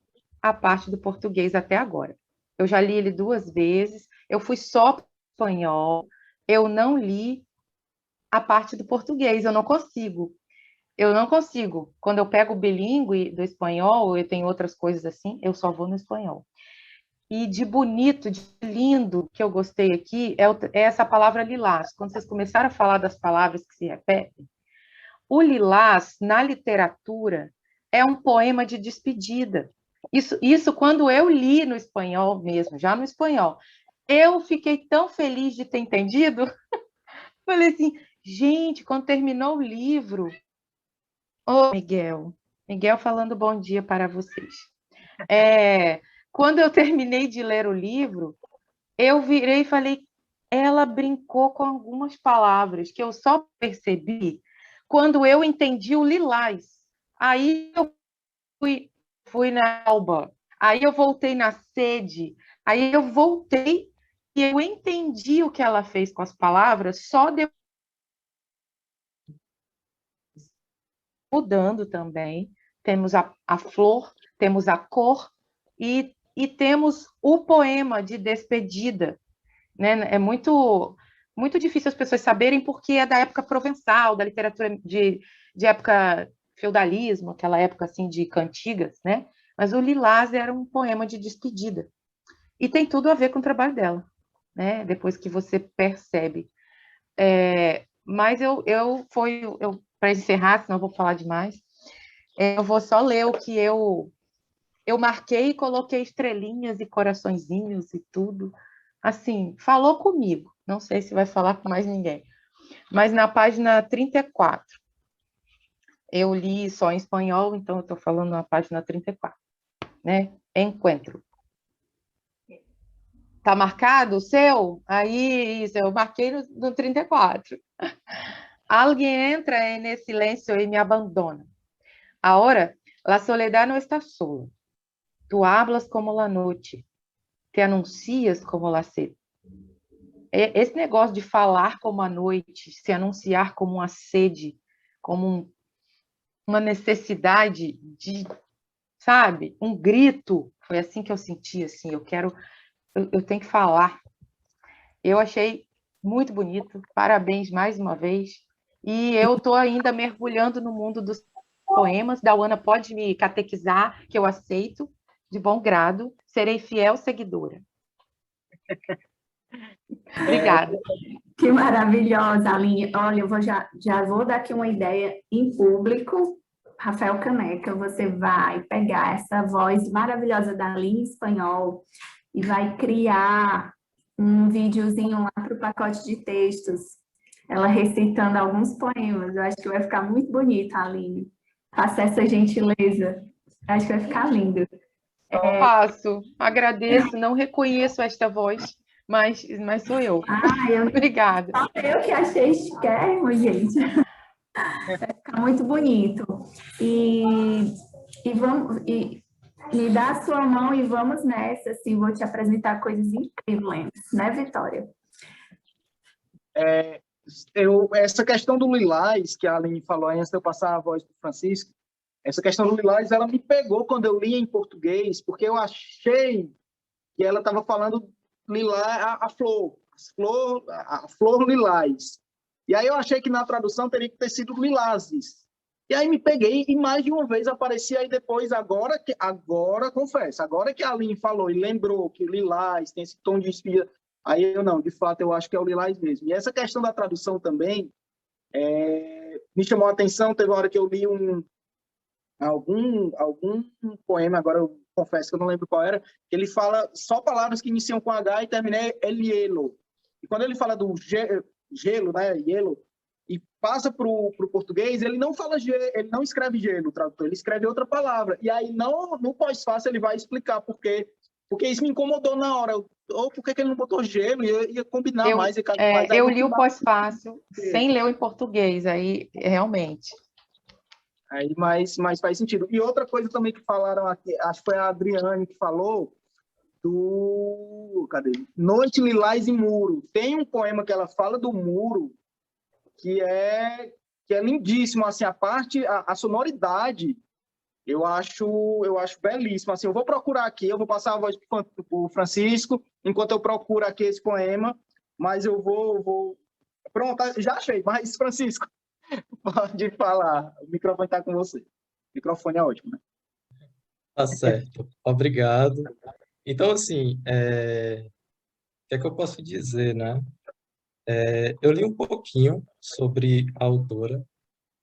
a parte do português até agora. Eu já li ele 2 vezes, eu fui só para o espanhol, eu não li a parte do português, eu não consigo. Quando eu pego o bilíngue do espanhol, eu tenho outras coisas assim, eu só vou no espanhol. E de bonito, de lindo, que eu gostei aqui, é essa palavra lilás. Quando vocês começaram a falar das palavras que se repetem, o lilás, na literatura, é um poema de despedida. Isso quando eu li no espanhol mesmo, já no espanhol, eu fiquei tão feliz de ter entendido. Falei assim, gente, quando terminou o livro... Ô, Miguel falando bom dia para vocês. Quando eu terminei de ler o livro, eu virei e falei, ela brincou com algumas palavras que eu só percebi quando eu entendi o lilás. Aí eu fui na alba, aí eu voltei na sede, aí eu voltei e eu entendi o que ela fez com as palavras só depois, mudando também. Temos a flor, temos a cor e temos o poema de despedida, né? É muito difícil as pessoas saberem porque é da época provençal, da literatura de época feudalismo, aquela época assim de cantigas, né? Mas o Lilás era um poema de despedida. E tem tudo a ver com o trabalho dela, né? Depois que você percebe. Mas para encerrar, senão eu vou falar demais, eu vou só ler o que eu marquei e coloquei estrelinhas e coraçõezinhos e tudo. Assim, falou comigo. Não sei se vai falar com mais ninguém. Mas na página 34, eu li só em espanhol, então eu estou falando na página 34, né? Encontro. Tá marcado o seu? Aí, isso, eu marquei no 34. Alguien entra en el silencio y me abandona. Ahora, la soledad no está sola. Tú hablas como la noche, te anuncias como la sed. Esse negócio de falar como a noite, se anunciar como uma sede, como uma necessidade de, sabe, um grito, foi assim que eu senti, assim, eu tenho que falar. Eu achei muito bonito, parabéns mais uma vez, e eu estou ainda mergulhando no mundo dos poemas. Dauana pode me catequizar, que eu aceito, de bom grado, serei fiel seguidora. Obrigada. Que maravilhosa, Aline. Olha, eu já vou dar aqui uma ideia em público. Rafael Caneca, você vai pegar essa voz maravilhosa da Aline em espanhol e vai criar um videozinho lá para o pacote de textos, ela recitando alguns poemas. Eu acho que vai ficar muito bonito, Aline. Faça essa gentileza. Eu acho que vai ficar lindo. Faço, agradeço, não reconheço esta voz, mas sou eu. Obrigada. Só eu que achei chiquérrimo, gente. Vai ficar muito bonito. Me dá a sua mão e vamos nessa, assim, vou te apresentar coisas incríveis, né, Vitória? Essa questão do Lilás, que a Aline falou antes de eu passar a voz para o Francisco, essa questão do Lilás, ela me pegou quando eu li em português, porque eu achei que ela estava falando lilás, a flor lilás. E aí eu achei que na tradução teria que ter sido lilazes. E aí me peguei e mais de uma vez aparecia aí depois, agora confesso, agora que a Aline falou e lembrou que o lilás tem esse tom de espia, aí eu não, de fato eu acho que é o lilás mesmo. E essa questão da tradução também me chamou a atenção. Teve uma hora que eu li algum poema, agora eu confesso que eu não lembro qual era, que ele fala só palavras que iniciam com H e terminam el hielo. E quando ele fala do gelo, né, hielo, e passa para o português, ele não fala ele não escreve gelo, o tradutor, ele escreve outra palavra. E aí no pós-fácil ele vai explicar por quê, porque isso me incomodou na hora. Ou por que ele não botou gelo? Ia combinar mais. Eu li o pós-fácil sem ler o em português, aí realmente. Aí, mas faz sentido. E outra coisa também que falaram aqui, acho que foi a Adriane que falou, cadê? Noite, Lilás e Muro. Tem um poema que ela fala do muro, que é lindíssimo, assim, a sonoridade, eu acho belíssimo. Assim, eu vou procurar aqui, eu vou passar a voz para o Francisco, enquanto eu procuro aqui esse poema, mas eu vou... Pronto, já achei, mas, Francisco, pode falar, o microfone está com você. O microfone é ótimo, né? Tá certo, obrigado. Então, assim, o que é que eu posso dizer, né? Eu li um pouquinho sobre a autora,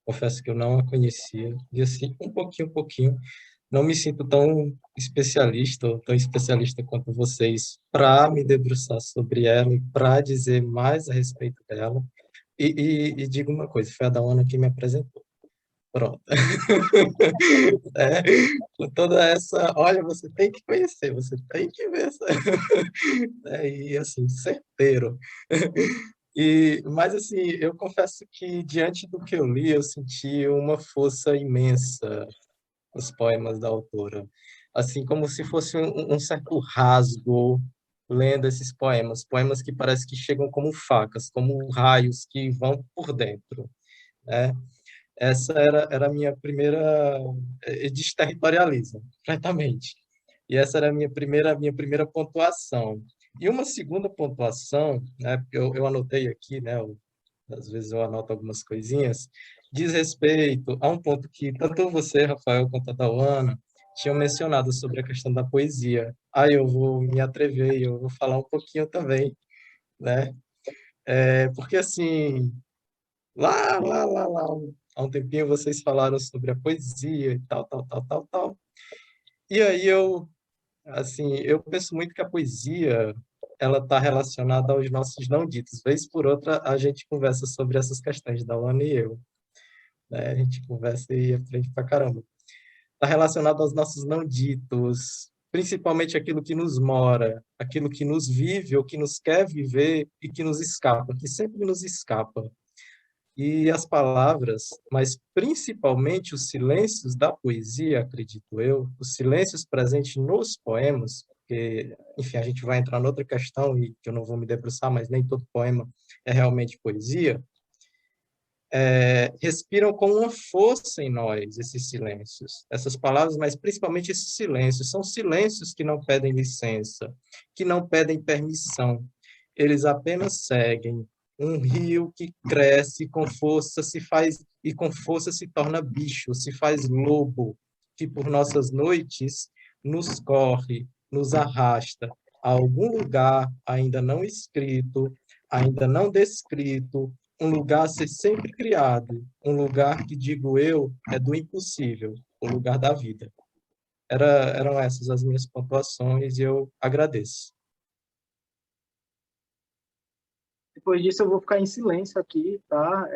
confesso que eu não a conhecia, e assim, um pouquinho, não me sinto tão especialista, ou tão especialista quanto vocês, para me debruçar sobre ela e para dizer mais a respeito dela. E digo uma coisa, foi a Dawana que me apresentou. Pronto. É, com toda essa, olha, você tem que conhecer, você tem que ver. E assim, certeiro. Mas assim, eu confesso que diante do que eu li, eu senti uma força imensa nos poemas da autora. Assim, como se fosse um certo rasgo lendo esses poemas, poemas que parece que chegam como facas, como raios que vão por dentro, né? Essa era a minha primeira, desterritorializa, completamente. E essa era a minha primeira pontuação. E uma segunda pontuação, né, porque eu anotei aqui, né, às vezes eu anoto algumas coisinhas, diz respeito a um ponto que tanto você, Rafael, quanto a Dauana tinham mencionado sobre a questão da poesia. Aí eu vou me atrever e eu vou falar um pouquinho também, né? Porque assim, lá, há um tempinho vocês falaram sobre a poesia e tal, tal, tal, tal, tal. E aí assim, eu penso muito que a poesia, ela está relacionada aos nossos não ditos. Vez por outra, a gente conversa sobre essas questões, da Ana e eu, né? A gente conversa e aprende pra caramba. Está relacionado aos nossos não ditos, principalmente aquilo que nos mora, aquilo que nos vive ou que nos quer viver e que nos escapa, que sempre nos escapa. E as palavras, mas principalmente os silêncios da poesia, acredito eu, os silêncios presentes nos poemas, porque, enfim, a gente vai entrar noutra questão e que eu não vou me debruçar, mas nem todo poema é realmente poesia, respiram com uma força em nós, esses silêncios, essas palavras, mas principalmente esses silêncios. São silêncios que não pedem licença, que não pedem permissão. Eles apenas seguem um rio que cresce com força, e com força se torna bicho, se faz lobo, que por nossas noites nos corre, nos arrasta a algum lugar ainda não escrito, ainda não descrito, um lugar a ser sempre criado, um lugar que, digo eu, é do impossível, o lugar da vida. Eram essas as minhas pontuações e eu agradeço. Depois disso, eu vou ficar em silêncio aqui, tá?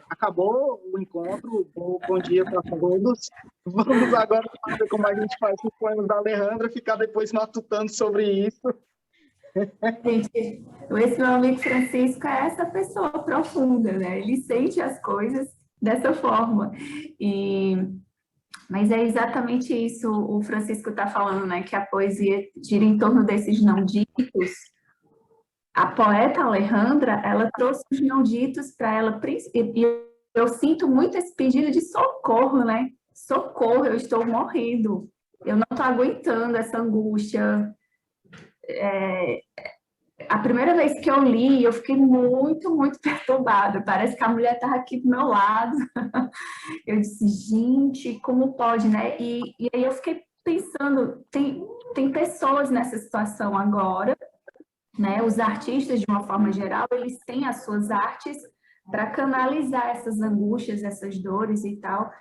Acabou o encontro. Bom dia para todos. Vamos agora fazer como a gente faz com os poemas da Alejandra, ficar depois matutando sobre isso. Gente, esse meu amigo Francisco é essa pessoa profunda, né? Ele sente as coisas dessa forma. Mas é exatamente isso o Francisco está falando, né? Que a poesia gira em torno desses não ditos. A poeta Alejandra, ela trouxe os não ditos para ela, e eu sinto muito esse pedido de socorro, né? Socorro, eu estou morrendo, eu não estou aguentando essa angústia. A primeira vez que eu li, eu fiquei muito, muito perturbada. Parece que a mulher estava aqui do meu lado. Eu disse, gente, como pode, né? E aí eu fiquei pensando, tem pessoas nessa situação agora, né? Os artistas, de uma forma geral, eles têm as suas artes para canalizar essas angústias, essas dores e tal,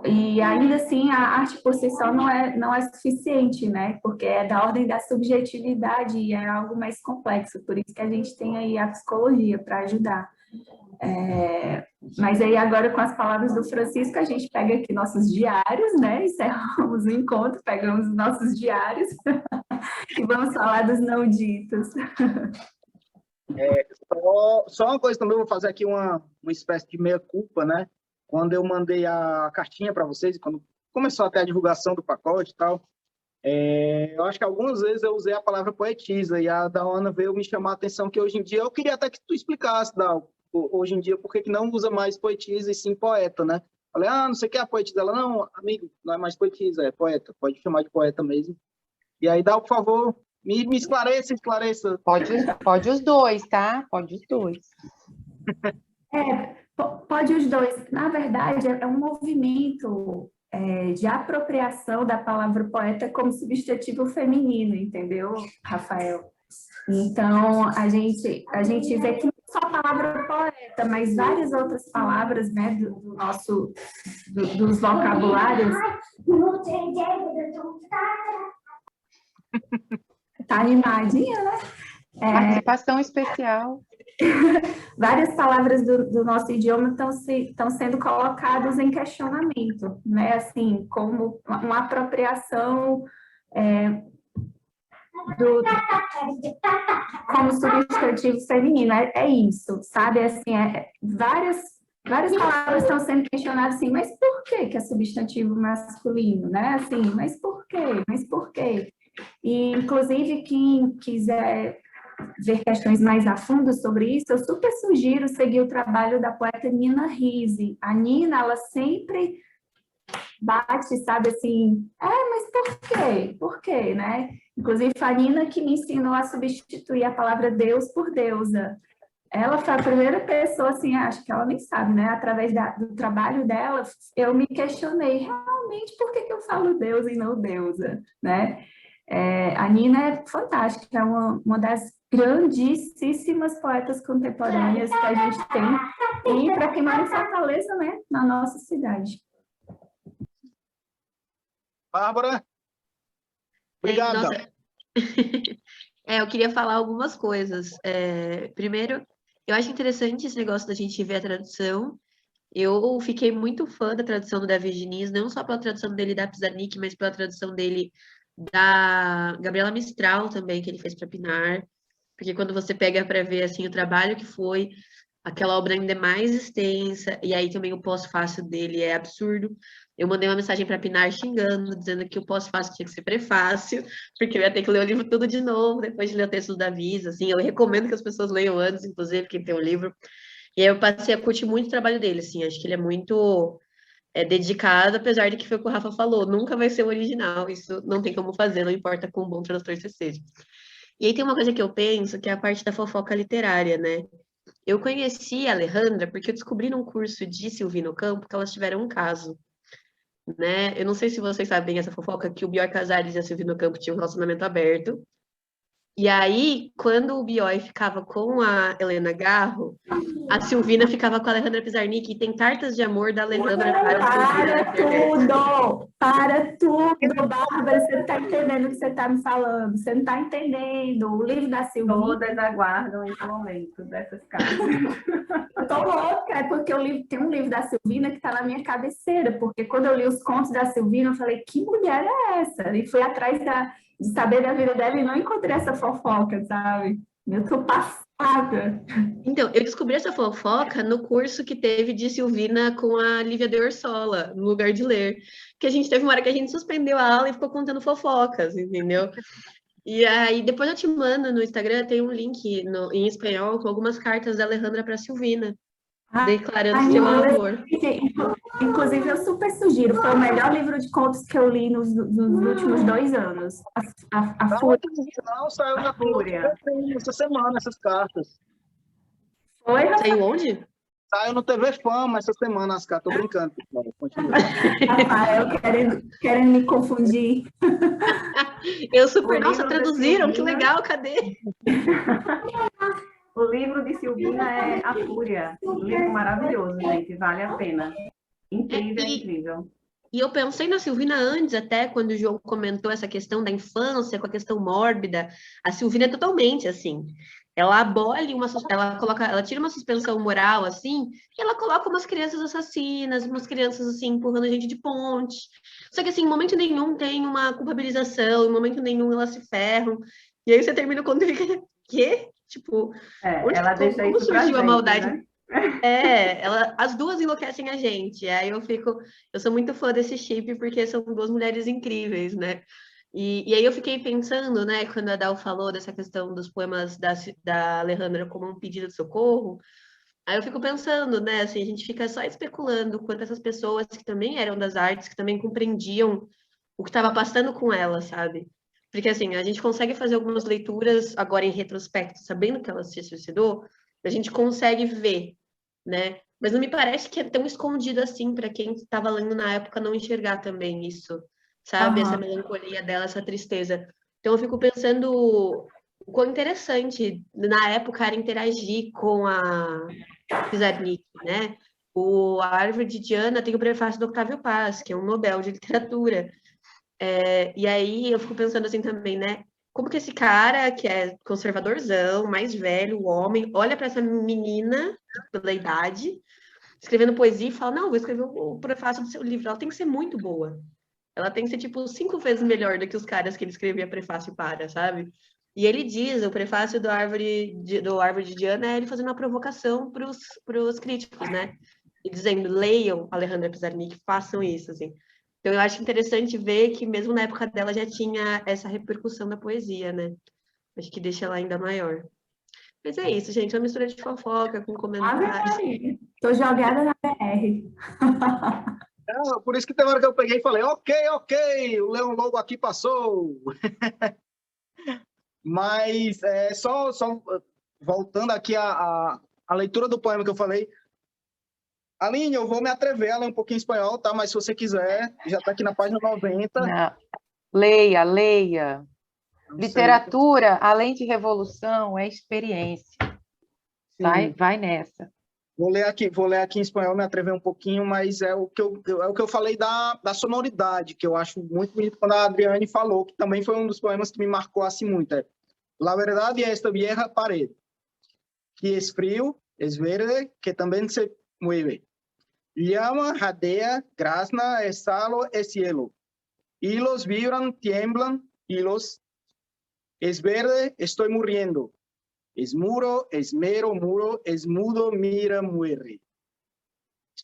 e ainda assim a arte por si só não é suficiente, né? Porque é da ordem da subjetividade e é algo mais complexo, por isso que a gente tem aí a psicologia para ajudar. Mas aí agora com as palavras do Francisco, a gente pega aqui nossos diários, né? Encerramos o encontro, pegamos os nossos diários e vamos falar dos não ditos. Só uma coisa também, eu vou fazer aqui uma espécie de meia-culpa, né? Quando eu mandei a cartinha para vocês, quando começou até a divulgação do pacote e tal, eu acho que algumas vezes eu usei a palavra poetisa, e a Dawana veio me chamar a atenção que hoje em dia, eu queria até que tu explicasse, Dal, hoje em dia, por que não usa mais poetisa e sim poeta, né? Falei, não sei o que é a poetisa. Ela, não, amigo, não é mais poetisa, é poeta, pode chamar de poeta mesmo. E aí, Dal, por favor, me esclareça. Pode os dois, tá? Pode os dois. Pode os dois. Na verdade, é um movimento de apropriação da palavra poeta como substantivo feminino, entendeu, Rafael? Então, a gente vê que não só a palavra poeta, mas várias outras palavras, né, dos vocabulários. Tá animadinha, né? Participação especial. várias palavras do nosso idioma estão sendo colocadas em questionamento, né? Assim, como uma apropriação como substantivo feminino, é isso, sabe? Assim, várias palavras estão sendo questionadas assim, mas por que é substantivo masculino, né? Assim, mas por quê? Mas por quê? E, inclusive, quem quiser ver questões mais a fundo sobre isso, eu super sugiro seguir o trabalho da poeta Nina Risse. A Nina, ela sempre bate, sabe, assim, mas por quê? Por quê, né? Inclusive, a Nina que me ensinou a substituir a palavra Deus por deusa. Ela foi a primeira pessoa, assim, acho que ela nem sabe, né? Através do trabalho dela, eu me questionei, realmente, por que eu falo Deus e não deusa, né? A Nina é fantástica, é uma das grandíssimas poetas contemporâneas que a gente tem, e para quem mora em Fortaleza, né? Na nossa cidade. Bárbara? Obrigada. Nossa. Eu queria falar algumas coisas. Primeiro, eu acho interessante esse negócio da gente ver a tradução. Eu fiquei muito fã da tradução do David Diniz, não só pela tradução dele da Pizarnik, mas pela tradução dele da Gabriela Mistral também, que ele fez para Pinar. Porque quando você pega para ver assim, o trabalho que foi, aquela obra ainda é mais extensa, e aí também o pós-fácil dele é absurdo. Eu mandei uma mensagem para Pinar xingando, dizendo que o pós-fácil tinha que ser prefácio, porque eu ia ter que ler o livro tudo de novo, depois de ler o texto do Davi, assim, eu recomendo que as pessoas leiam antes, inclusive, quem tem o livro. E aí eu passei a curtir muito o trabalho dele, assim, acho que ele é muito dedicado, apesar de que foi o que o Rafa falou, nunca vai ser o original, isso não tem como fazer, não importa quão bom tradutor você seja. E aí tem uma coisa que eu penso, que é a parte da fofoca literária, né? Eu conheci a Alejandra porque eu descobri num curso de Silvino Campo que elas tiveram um caso, né? Eu não sei se vocês sabem essa fofoca, que o Bioy Casares e a Silvino Campo tinham um relacionamento aberto. E aí, quando o Bioy ficava com a Helena Garro, a Silvina ficava com a Alejandra Pizarnik, e tem cartas de amor da Alejandra para a Silvina. Para tudo, Bárbara, você não está entendendo o que você está me falando, você não está entendendo. O livro da Silvina... Todas aguardam esse momento dessas cartas. Eu tô louca, é porque tem um livro da Silvina que está na minha cabeceira, porque quando eu li os contos da Silvina, eu falei, que mulher é essa? E fui atrás de saber da vida dela e não encontrei essa fofoca, sabe? Eu tô passada. Então, eu descobri essa fofoca no curso que teve de Silvina com a Lívia de Orsola, no Lugar de Ler. Que a gente teve uma hora que a gente suspendeu a aula e ficou contando fofocas, entendeu? E aí, depois eu te mando no Instagram, tem um link em espanhol com algumas cartas da Alejandra para Silvina, declarando seu amor. Inclusive, eu super sugiro, foi o melhor livro de contos que eu li nos últimos 2 anos. A Fúria. Não, saiu na Fúria essa semana, essas cartas. Foi, Rafael? Saiu onde? Saiu no TV Fama essa semana as cartas. Tô brincando, pessoal. Continua. Rafael, querendo me confundir. Eu super, nossa, traduziram, que legal, cadê? O livro de Silvina é A Fúria. Um livro maravilhoso, gente. Vale a pena. Incrível, incrível. E eu pensei na Silvina antes, até quando o João comentou essa questão da infância, com a questão mórbida. A Silvina é totalmente assim. Ela abole ela tira uma suspensão moral, assim, e ela coloca umas crianças assassinas, umas crianças, assim, empurrando gente de ponte. Só que, assim, em momento nenhum tem uma culpabilização, em momento nenhum elas se ferram. E aí você termina quando fica, quê? Tipo, ela deixa como isso surgiu pra a maldade? Gente, né? As duas enlouquecem a gente. Aí eu sou muito fã desse chip, porque são duas mulheres incríveis, né? E aí eu fiquei pensando, né, quando a Dal falou dessa questão dos poemas da Alejandra como um pedido de socorro, aí eu fico pensando, né, assim, a gente fica só especulando quanto essas pessoas que também eram das artes, que também compreendiam o que estava passando com ela, sabe? Porque, assim, a gente consegue fazer algumas leituras agora em retrospecto, sabendo que ela se suicidou, a gente consegue ver, né? Mas não me parece que é tão escondido assim para quem estava lendo na época não enxergar também isso, sabe? Essa melancolia dela, essa tristeza. Então eu fico pensando o quão interessante na época era interagir com a Pizarnik, né? A Árvore de Diana tem o prefácio do Octávio Paz, que é um Nobel de literatura. E aí eu fico pensando assim também, né? como que esse cara, que é conservadorzão, mais velho, o homem, olha para essa menina pela idade, escrevendo poesia e fala, não, vou escrever o prefácio do seu livro, ela tem que ser muito boa. Ela tem que ser, tipo, 5 vezes melhor do que os caras que ele escrevia prefácio para, sabe? E ele diz, o prefácio do Árvore de Diana é ele fazendo uma provocação para os críticos, né? E dizendo, leiam Alejandra Pizarnik, façam isso, assim. Então, eu acho interessante ver que mesmo na época dela já tinha essa repercussão da poesia, né? Acho que deixa ela ainda maior. Mas é isso, gente, uma mistura de fofoca com comentários. Tô jogada na BR. Por isso que tem hora que eu peguei e falei, ok, o Leão Lobo aqui passou. Mas só voltando aqui a leitura do poema que eu falei, Aline, eu vou me atrever a ler um pouquinho em espanhol, tá? Mas se você quiser, já está aqui na página 90. Não. Leia. Literatura, além de revolução, é experiência. Vai nessa. Vou ler aqui em espanhol, me atrever um pouquinho, mas é o que eu falei da sonoridade, que eu acho muito bonito quando a Adriane falou, que também foi um dos poemas que me marcou assim muito. La verdad es esta vieja pared, que es frío, es verde, que también se mueve. Llama, jadea, grazna, es salo, es cielo. Hilos vibran, tiemblan, hilos. Es verde, estoy muriendo. Es muro, es mero, muro, es mudo, mira, muere.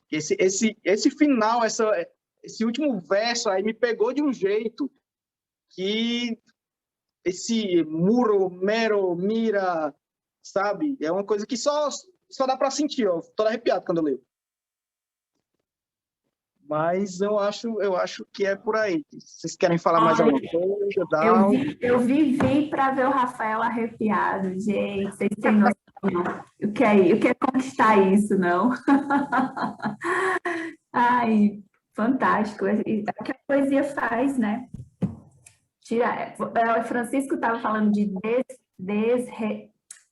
Esse final, esse último verso aí me pegou de um jeito que esse muro, mero, mira, sabe? É uma coisa que só dá para sentir, ó. Tô arrepiado quando eu leio. Mas eu acho que é por aí. Vocês querem falar mais alguma coisa? Eu vivi para ver o Rafael arrepiado, gente. Vocês têm noção? O que é conquistar isso, não? Ai, fantástico. É o que a poesia faz, né? O Francisco estava falando de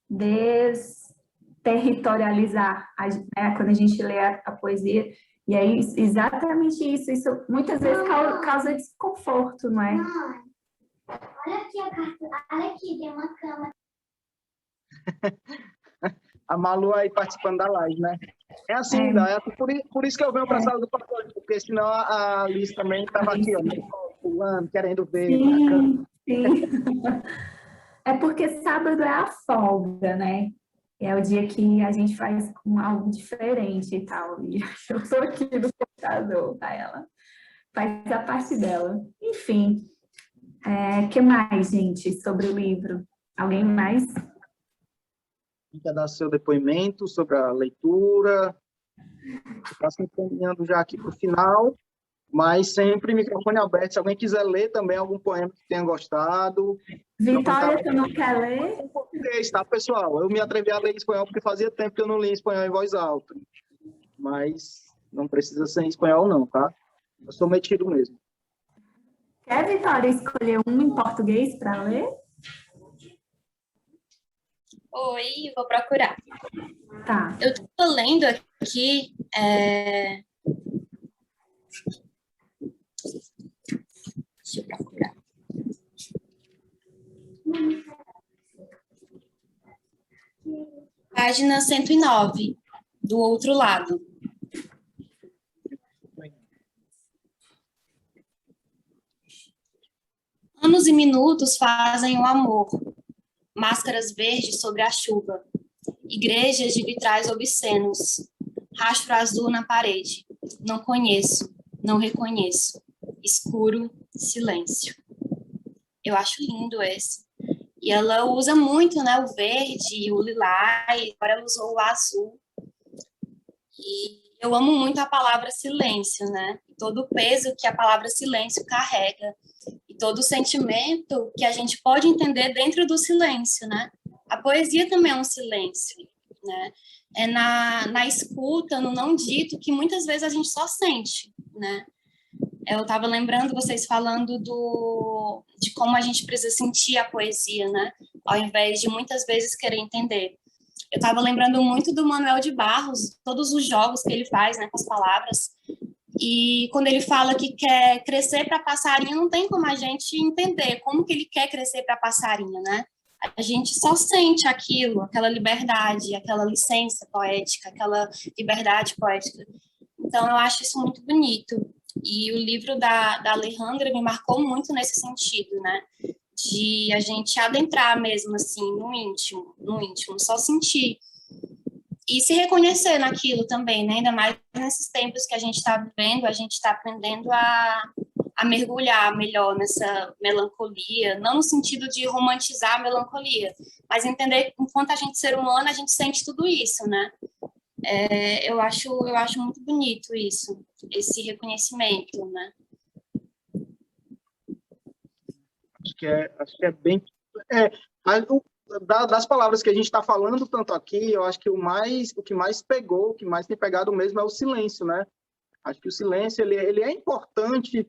desterritorializar, né? Quando a gente lê a poesia. E é exatamente isso. Isso muitas vezes causa desconforto, não é? Olha aqui a carta. Olha aqui, tem uma cama. A Malu aí participando da live, né? É assim, por isso que eu venho para a sala do pacote, porque senão a Liz também estava aqui, ó, pulando, querendo ver. Sim. É porque sábado é a folga, né? É o dia que a gente faz algo diferente e tal. E eu estou aqui no computador, tá? Ela faz a parte dela. Enfim, que mais, gente, sobre o livro? Alguém mais? Quer dar seu depoimento sobre a leitura? Está se encaminhando já aqui para o final, mas sempre microfone aberto. Se alguém quiser ler também algum poema que tenha gostado. Vitória, você não quer ler? Em português, tá, pessoal? Eu me atrevi a ler em espanhol porque fazia tempo que eu não li em espanhol em voz alta. Mas não precisa ser em espanhol, não, tá? Eu sou metido mesmo. Quer, Vitória, escolher um em português para ler? Oi, vou procurar. Tá. Eu estou lendo aqui. Deixa eu procurar. Página 109, do outro lado. Anos e minutos fazem o amor, máscaras verdes sobre a chuva, igrejas de vitrais obscenos, rastro azul na parede. Não conheço, não reconheço. Escuro, silêncio. Eu acho lindo esse. E ela usa muito, né, o verde, o lilás, agora ela usou o azul. E eu amo muito a palavra silêncio, né? Todo o peso que a palavra silêncio carrega. E todo o sentimento que a gente pode entender dentro do silêncio, né? A poesia também é um silêncio, né? É na escuta, no não dito, que muitas vezes a gente só sente, né? Eu estava lembrando vocês falando de como a gente precisa sentir a poesia, né? Ao invés de muitas vezes querer entender. Eu estava lembrando muito do Manuel de Barros, todos os jogos que ele faz, né, com as palavras. E quando ele fala que quer crescer para passarinho, não tem como a gente entender como que ele quer crescer para passarinho, né? A gente só sente aquilo, aquela liberdade, aquela licença poética, aquela liberdade poética. Então, eu acho isso muito bonito. E o livro da Alejandra me marcou muito nesse sentido, né? De a gente adentrar mesmo, assim, no íntimo, só sentir. E se reconhecer naquilo também, né? Ainda mais nesses tempos que a gente está vivendo, a gente está aprendendo a mergulhar melhor nessa melancolia, não no sentido de romantizar a melancolia, mas entender que enquanto a gente ser humano, a gente sente tudo isso, né? Eu acho muito bonito isso, esse reconhecimento, né? Acho que é bem... das palavras que a gente está falando tanto aqui, eu acho que o que mais pegou, o que mais tem pegado mesmo é o silêncio, né? Acho que o silêncio ele é importante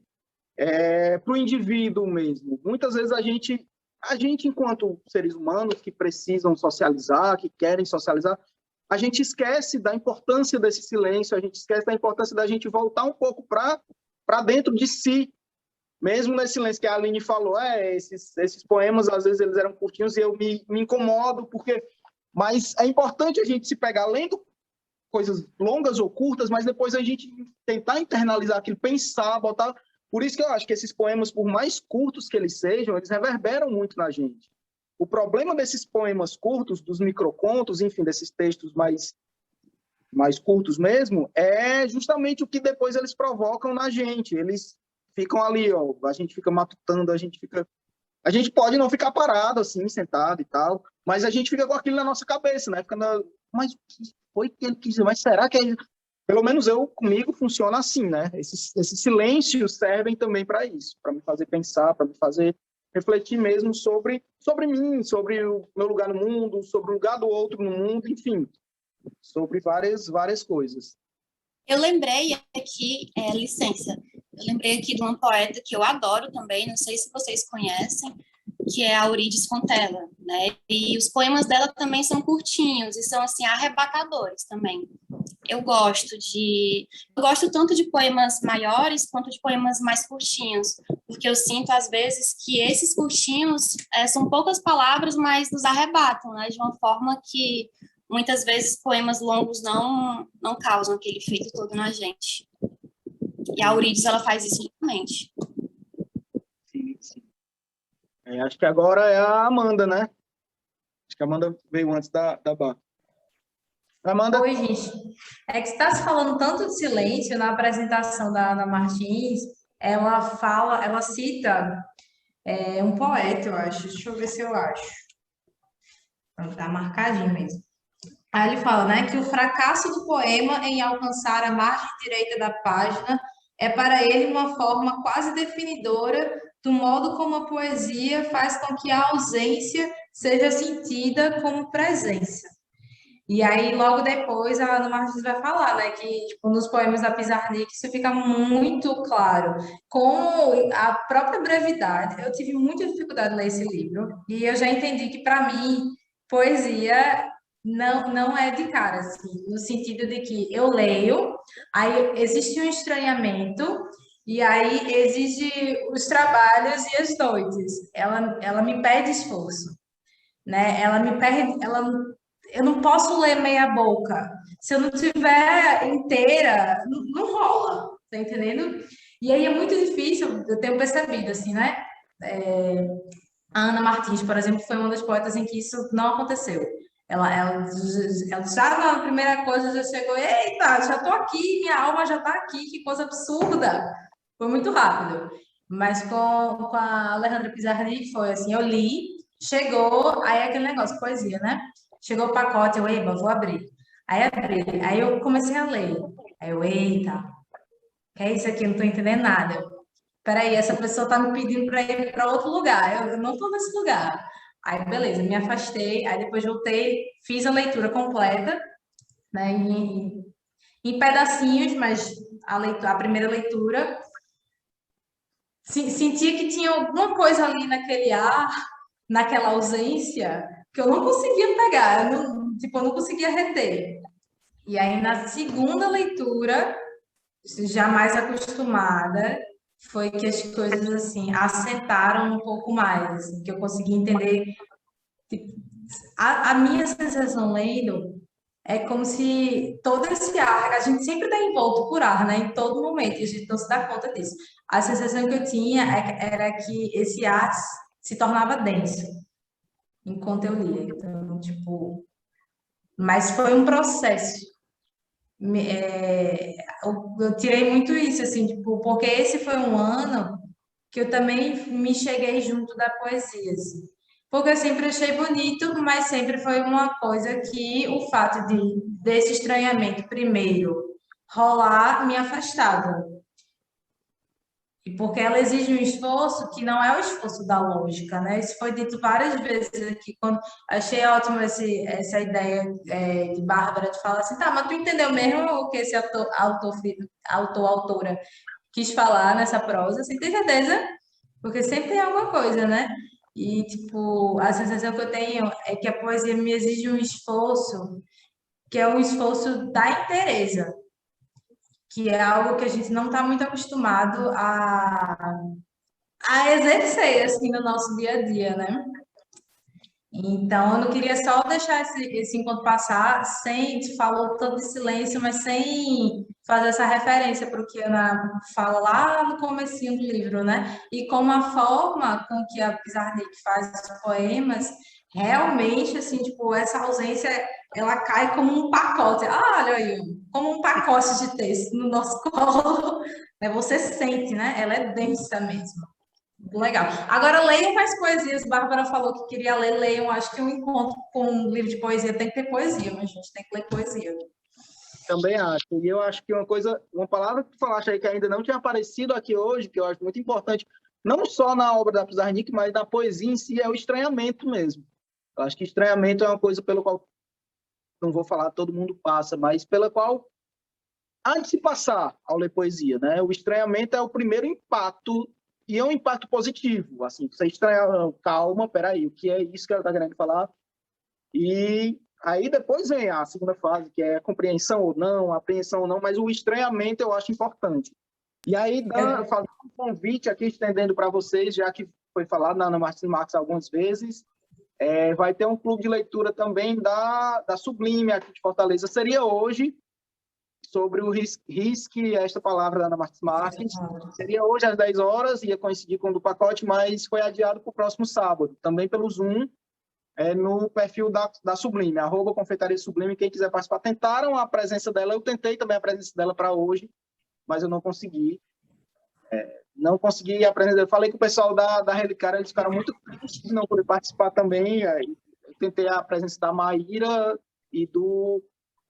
para o indivíduo mesmo. Muitas vezes a gente, enquanto seres humanos que precisam socializar, que querem socializar, a gente esquece da importância desse silêncio, a gente esquece da importância da gente voltar um pouco para dentro de si, mesmo nesse silêncio que a Aline falou, esses poemas, às vezes, eles eram curtinhos e eu me incomodo, mas é importante a gente se pegar lendo coisas longas ou curtas, mas depois a gente tentar internalizar aquilo, pensar, botar... Por isso que eu acho que esses poemas, por mais curtos que eles sejam, eles reverberam muito na gente. O problema desses poemas curtos, dos microcontos, enfim, desses textos mais curtos mesmo, é justamente o que depois eles provocam na gente. Eles ficam ali, ó, a gente fica matutando, a gente pode não ficar parado assim, sentado e tal, mas a gente fica com aquilo na nossa cabeça, né? Mas o que foi que ele quis dizer? Mas será que é... Pelo menos comigo funciona assim, né? Esses silêncios servem também para isso, para me fazer pensar, para me fazer refletir mesmo sobre mim, sobre o meu lugar no mundo, sobre o lugar do outro no mundo, enfim, sobre várias coisas. Eu lembrei aqui, licença, eu lembrei aqui de uma poeta que eu adoro também, não sei se vocês conhecem, que é a Eurídice Fontella, né? E os poemas dela também são curtinhos e são, assim, arrebatadores também. Eu gosto tanto de poemas maiores quanto de poemas mais curtinhos, porque eu sinto, às vezes, que esses curtinhos são poucas palavras, mas nos arrebatam, né? De uma forma que muitas vezes poemas longos não causam aquele efeito todo na gente. E a Eurídice, ela faz isso lindamente. Sim, sim. Acho que agora é a Amanda, né? Acho que a Amanda veio antes da Bá. Amanda? Oi, gente. É que você está se falando tanto de silêncio na apresentação da Ana Martins, ela cita um poeta, eu acho. Deixa eu ver se eu acho. Tá marcadinho mesmo. Aí ele fala, né, que o fracasso do poema em alcançar a margem direita da página é para ele uma forma quase definidora do modo como a poesia faz com que a ausência seja sentida como presença. E aí, logo depois, a Ana Martins vai falar, né, que tipo, nos poemas da Pizarnik isso fica muito claro. Com a própria brevidade, eu tive muita dificuldade de ler esse livro, e eu já entendi que, para mim, poesia não é de cara, assim, no sentido de que eu leio, aí existe um estranhamento, e aí exige os trabalhos e as noites. Ela me pede esforço, né? Eu não posso ler meia boca. Se eu não tiver inteira, não rola, tá entendendo? E aí é muito difícil, eu tenho percebido, assim, né? A Ana Martins, por exemplo, foi uma das poetas em que isso não aconteceu. Ela já na primeira coisa já chegou, eita, já tô aqui, minha alma já tá aqui, que coisa absurda. Foi muito rápido. Mas com a Alejandra Pizarnik foi assim, eu li, chegou, aí é aquele negócio, poesia, né? Chegou o pacote, eu, eba, vou abrir. Aí abri, aí eu comecei a ler. Aí eu, eita, que é isso aqui? Eu não tô entendendo nada. Peraí, essa pessoa tá me pedindo para ir para outro lugar. Eu não tô nesse lugar. Aí, beleza, me afastei. Aí depois voltei, fiz a leitura completa, né, em pedacinhos, mas a primeira leitura. Sentia que tinha alguma coisa ali naquele ar, naquela ausência, que eu não conseguia pegar, eu não conseguia reter. E aí, na segunda leitura, já mais acostumada, foi que as coisas assim assentaram um pouco mais, assim, que eu consegui entender. Tipo, a minha sensação lendo é como se todo esse ar, a gente sempre está envolto por ar, né? Em todo momento, e a gente não se dá conta disso. A sensação que eu tinha era que esse ar se tornava denso enquanto eu lia. Então, tipo, mas foi um processo. Eu tirei muito isso, assim, tipo, porque esse foi um ano que eu também me cheguei junto da poesia, assim. Porque eu sempre achei bonito, mas sempre foi uma coisa que o fato desse estranhamento primeiro rolar me afastava. E porque ela exige um esforço que não é o esforço da lógica, né? Isso foi dito várias vezes aqui, quando achei ótimo essa ideia de Bárbara de falar assim, tá, mas tu entendeu mesmo o que esse autora quis falar nessa prosa? Assim, tem certeza? Porque sempre tem alguma coisa, né? E, tipo, a sensação que eu tenho é que a poesia me exige um esforço, que é um esforço da inteireza, que é algo que a gente não está muito acostumado a exercer, assim, no nosso dia a dia, né? Então, eu não queria só deixar esse encontro passar sem, te falou todo de silêncio, mas sem fazer essa referência para o que a Ana fala lá no comecinho do livro, né? E como a forma com que a Pizarnik faz os poemas, realmente, assim, tipo, essa ausência, ela cai como um pacote. Ah, olha aí, como um pacote de texto no nosso colo. Né? Você sente, né? Ela é densa mesmo. Legal. Agora leiam mais poesias. Bárbara falou que queria ler, leiam. Acho que um encontro com um livro de poesia tem que ter poesia, mas a gente tem que ler poesia. Também acho. E eu acho que uma palavra que tu falaste aí que ainda não tinha aparecido aqui hoje, que eu acho muito importante, não só na obra da Pizarnik, mas na poesia em si, é o estranhamento mesmo. Eu acho que estranhamento é uma coisa pelo qual, não vou falar todo mundo passa, mas pela qual há de se passar ao ler poesia, né? O estranhamento é o primeiro impacto, e é um impacto positivo, assim, você estranha, calma, peraí, o que é isso que ela está querendo falar? E aí depois vem a segunda fase, que é a compreensão ou não, a apreensão ou não, mas o estranhamento eu acho importante. E aí, fazendo um convite aqui, estendendo para vocês, já que foi falado na Ana Martins algumas vezes, vai ter um clube de leitura também da Sublime aqui de Fortaleza. Seria hoje, sobre o risque, esta palavra da Ana Martins. Seria hoje às 10 horas, ia coincidir com o do pacote, mas foi adiado para o próximo sábado, também pelo Zoom, no perfil da Sublime, @confeitaria Sublime, quem quiser participar. Tentaram a presença dela, eu tentei também a presença dela para hoje, mas eu não consegui. Não consegui a presença dela. Falei com o pessoal da Relicária, eles ficaram muito tristes de não poder participar também. Eu tentei a presença da Maíra e do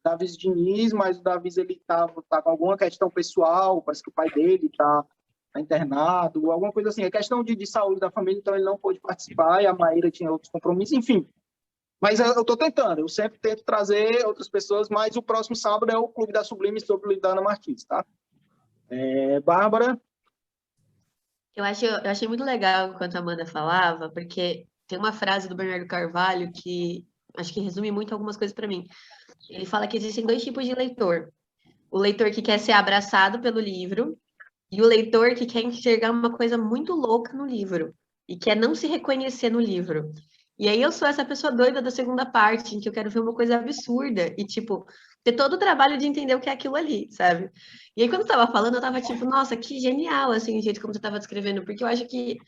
Davis Diniz, mas o Davis ele tá com alguma questão pessoal, parece que o pai dele está internado, alguma coisa assim. É questão de saúde da família, então ele não pôde participar, e a Maíra tinha outros compromissos, enfim. Mas eu estou tentando, eu sempre tento trazer outras pessoas, mas o próximo sábado é o Clube da Sublime sobre o livro da Ana Martins, tá? Bárbara? Eu achei muito legal enquanto a Amanda falava, porque tem uma frase do Bernardo Carvalho que acho que resume muito algumas coisas para mim. Ele fala que existem dois tipos de leitor. O leitor que quer ser abraçado pelo livro e o leitor que quer enxergar uma coisa muito louca no livro e quer não se reconhecer no livro. E aí eu sou essa pessoa doida da segunda parte, em que eu quero ver uma coisa absurda e, tipo, ter todo o trabalho de entender o que é aquilo ali, sabe? E aí, quando eu tava falando, eu tava tipo, nossa, que genial, assim, o jeito como você tava descrevendo, porque eu acho que,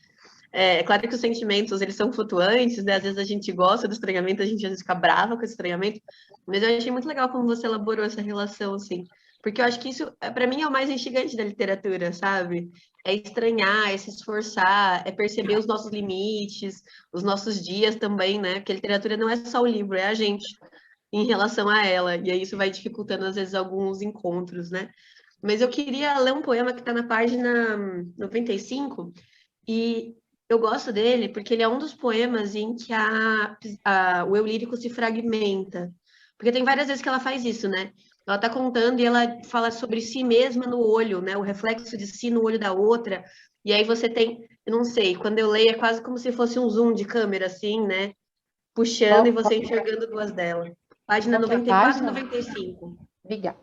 claro que os sentimentos, eles são flutuantes, né? Às vezes a gente gosta do estranhamento, a gente às vezes fica brava com esse estranhamento, mas eu achei muito legal como você elaborou essa relação, assim, porque eu acho que isso, para mim, é o mais instigante da literatura, sabe? É estranhar, é se esforçar, é perceber os nossos limites, os nossos dias também, né? Porque a literatura não é só o livro, é a gente em relação a ela, e aí isso vai dificultando, às vezes, alguns encontros, né? Mas eu queria ler um poema que está na página 95, e eu gosto dele porque ele é um dos poemas em que o eu lírico se fragmenta. Porque tem várias vezes que ela faz isso, né? Ela está contando e ela fala sobre si mesma no olho, né? O reflexo de si no olho da outra. E aí você tem, eu não sei, quando eu leio é quase como se fosse um zoom de câmera, assim, né? Puxando e você enxergando duas delas. Página Qual que é a 94 e página? 95. Obrigada.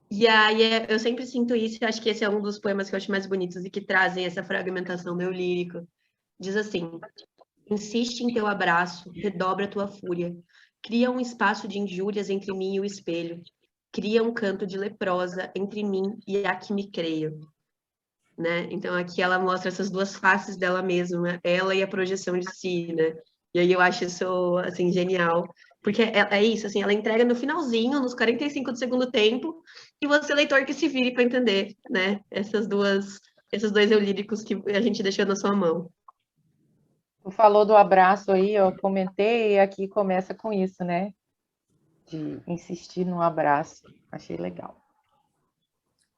E aí eu sempre sinto isso, e acho que esse é um dos poemas que eu acho mais bonitos e que trazem essa fragmentação meu lírico. Diz assim: insiste em teu abraço, redobra tua fúria, cria um espaço de injúrias entre mim e o espelho, cria um canto de leprosa entre mim e a que me creio, né? Então aqui ela mostra essas duas faces dela mesma, ela e a projeção de si, né? E aí eu acho isso, assim, genial, porque é isso, assim, ela entrega no finalzinho, nos 45 do segundo tempo, e você, leitor, que se vire para entender, né? Esses dois eu líricos que a gente deixou na sua mão. Tu falou do abraço aí, eu comentei, e aqui começa com isso, né? De insistir no abraço. Achei legal.